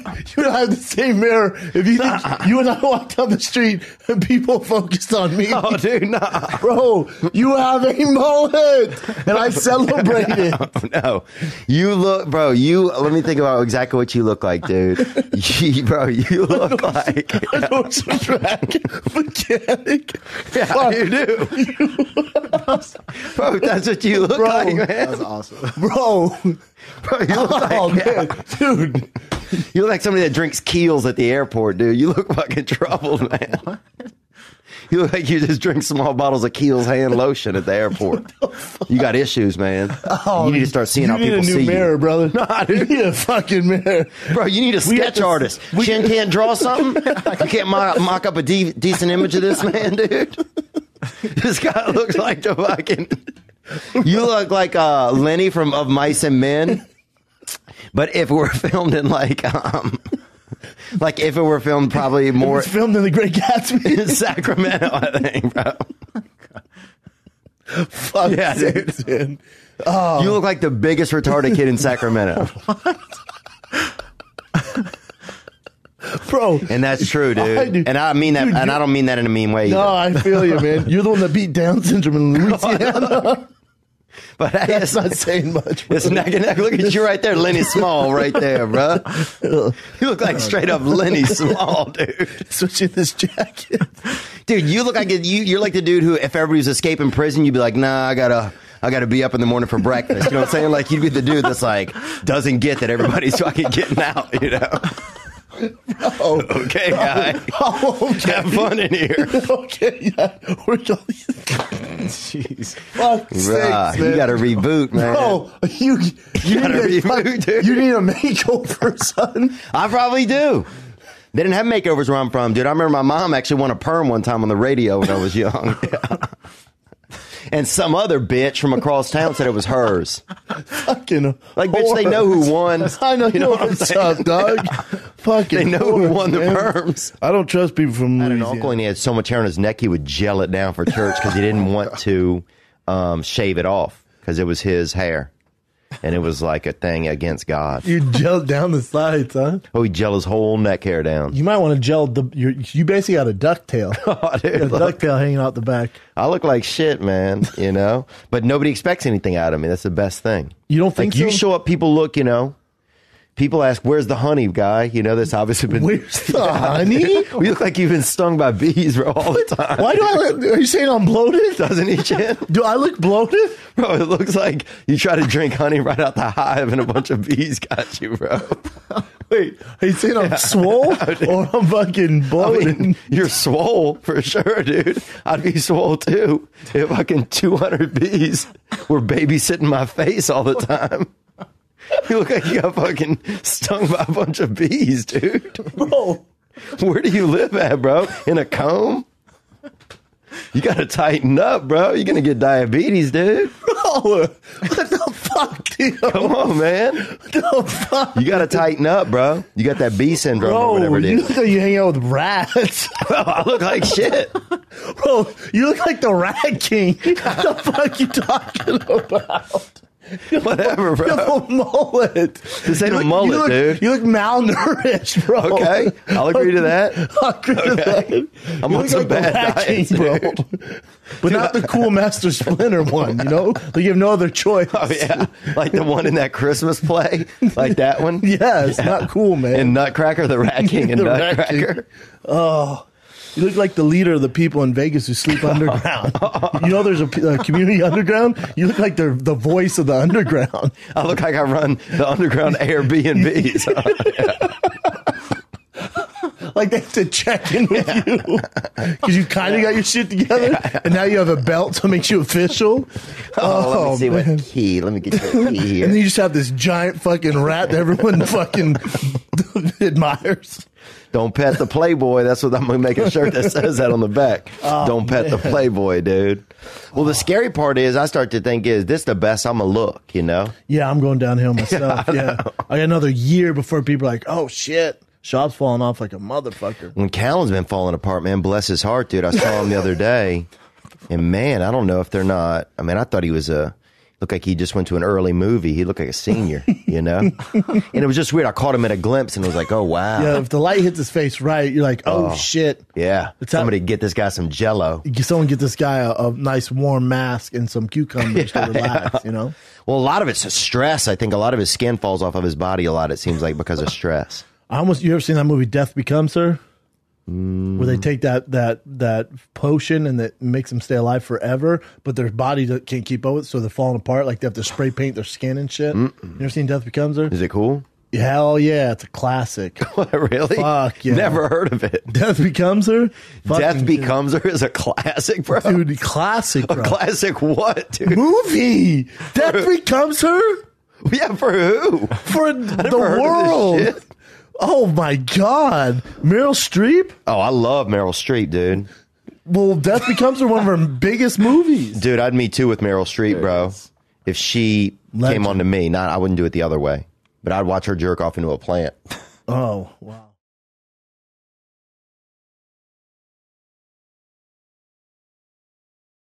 the same mirror. If you think you and I walk down the street and people focused on me, oh, dude, nah, bro, you have a mullet, and I celebrate it. No, you look, bro. Let me think about exactly what you look like, dude. Bro, you look like I know some track mechanic. Yeah, you do, bro. That's what you look like, man. That's awesome, bro. Bro, you look like, man, dude. You look like somebody that drinks Keels at the airport, dude. You look fucking troubled, man. What? You look like you just drink small bottles of Keels hand lotion at the airport. You got issues, man. You need to start seeing how people see you. You need a new mirror, brother. Nah, dude. You need a fucking mirror. Bro, you need a sketch artist. Shin can't draw something? You can't mock up a decent image of this man, dude? This guy looks like the fucking... You look like Lenny from Of Mice and Men, but if it were filmed in like if it were filmed probably more... It was filmed in The Great Gatsby. In Sacramento, I think, bro. Fuck yeah, dude. Dude. Oh. You look like the biggest retarded kid in Sacramento. Bro. And that's true, dude. And I mean that, dude, and I don't mean that in a mean way either. No, I feel you, man. You're the one that beat Down syndrome in Louisiana. But that's not saying much, bro. It's neck and neck. Look at you right there, Lenny Small, right there, bro. You look like straight up Lenny Small, dude. Switching this jacket, dude. You look like you're like the dude who, if everybody was escaping prison, you'd be like, nah, I I got to be up in the morning for breakfast. You know what I'm saying? Like, you'd be the dude that's like, doesn't get that everybody's fucking getting out, you know? Okay, guy. Okay. Have fun in here. Okay, yeah. We're going. Jeez. Fuck sakes, You man. got to reboot, man. Bro, you gotta reboot, dude. You need a makeover, son. I probably do. They didn't have makeovers where I'm from, dude. I remember my mom actually won a perm one time on the radio when I was young. And some other bitch from across town said it was hers. Fucking like, bitch, they know who won. I know, you know what I'm what's saying? up, dog. Fucking They know who won the man. perms. I don't trust people from I had an Louisiana. uncle, and he had so much hair on his neck, he would gel it down for church because he didn't want to shave it off because it was his hair. And it was like a thing against God. You gel down the sides, huh? Oh, he gel his whole neck hair down. You might want to gel you basically got a ducktail. Oh, dude, A ducktail hanging out the back. I look like shit, man, you know? But nobody expects anything out of me. That's the best thing. You don't think like, you so? show up, people look, you know. People ask, where's the honey, guy? You know, that's obviously been... Where's the honey? You look like you've been stung by bees, bro, all the time. Why do I look... Are you saying I'm bloated? Doesn't he, Chin? Do I look bloated? Bro, it looks like you try to drink honey right out the hive and a bunch of bees got you, bro. Wait, are you saying I'm swole or I'm fucking bloated? I mean, you're swole for sure, dude. I'd be swole too if fucking 200 bees were babysitting my face all the time. You look like you got fucking stung by a bunch of bees, dude. Bro. Where do you live at, bro? In a comb? You gotta tighten up, bro. You're gonna get diabetes, dude. Bro, what the fuck, dude? Come on, man. What the fuck? You gotta tighten up, bro. You got that bee syndrome or whatever it you is. look like you hang out with rats. Bro, I look like shit. Bro, you look like the Rat King. What the fuck you talking about? Whatever, bro. You have a mullet. This ain't a mullet, dude. You look malnourished, bro. Okay, I'll agree to that. I'll agree to that. I'm You on look some like the bad Rat diets, King, bro. dude. But not the cool Master Splinter one, you know? Like you have no other choice. Oh, yeah. Like the one in that Christmas play? Like that one? Yeah, it's not cool, man. And Nutcracker, the Rat King and The Rat Nutcracker. King. Oh. You look like the leader of the people in Vegas who sleep underground. You know there's a community underground? You look like the voice of the underground. I look like I run the underground Airbnbs. Like they have to check in with you because you kind of got your shit together, and now you have a belt, so it makes you official. Let me see man. what key. Let me get your key here. And then you just have this giant fucking rat that everyone fucking admires. Don't pet the Playboy. That's what I'm going to make a shirt that says that on the back. Oh, Don't pet the Playboy, dude. Well, the scary part is I start to think is this the best I'm going to look, you know? Yeah, I'm going downhill myself. Yeah, I got another year before people are like, oh shit, shop's falling off like a motherfucker. When Callan's been falling apart, man, bless his heart, dude. I saw him the other day, and man, I don't know if they're not. I mean, I thought he was looked like he just went to an early movie. He looked like a senior, you know? And it was just weird. I caught him at a glimpse and was like, oh, wow. Yeah, if the light hits his face right, you're like, oh shit. Yeah. Somebody get this guy some Jello. Someone get this guy a nice warm mask and some cucumbers to relax, you know? Well, a lot of it's stress. I think a lot of his skin falls off of his body a lot, it seems like, because of stress. You ever seen that movie Death Becomes Her? Where they take that potion and that makes them stay alive forever, but their body can't keep up with it, so they're falling apart. Like they have to spray paint their skin and shit. You ever seen Death Becomes Her? Is it cool? Hell yeah, it's a classic. Really? Fuck yeah. Never heard of it. Death Becomes Her? Death Becomes Her is a classic, bro. Dude, classic, bro. A classic what, dude? Movie! Death Becomes Her? Yeah, for who? For the world. Oh my God. Meryl Streep? Oh, I love Meryl Streep, dude. Well, Death Becomes Her, one of her biggest movies. Dude, I'd me too with Meryl Streep, bro. If she came on to me, I wouldn't do it the other way. But I'd watch her jerk off into a plant. Oh, wow.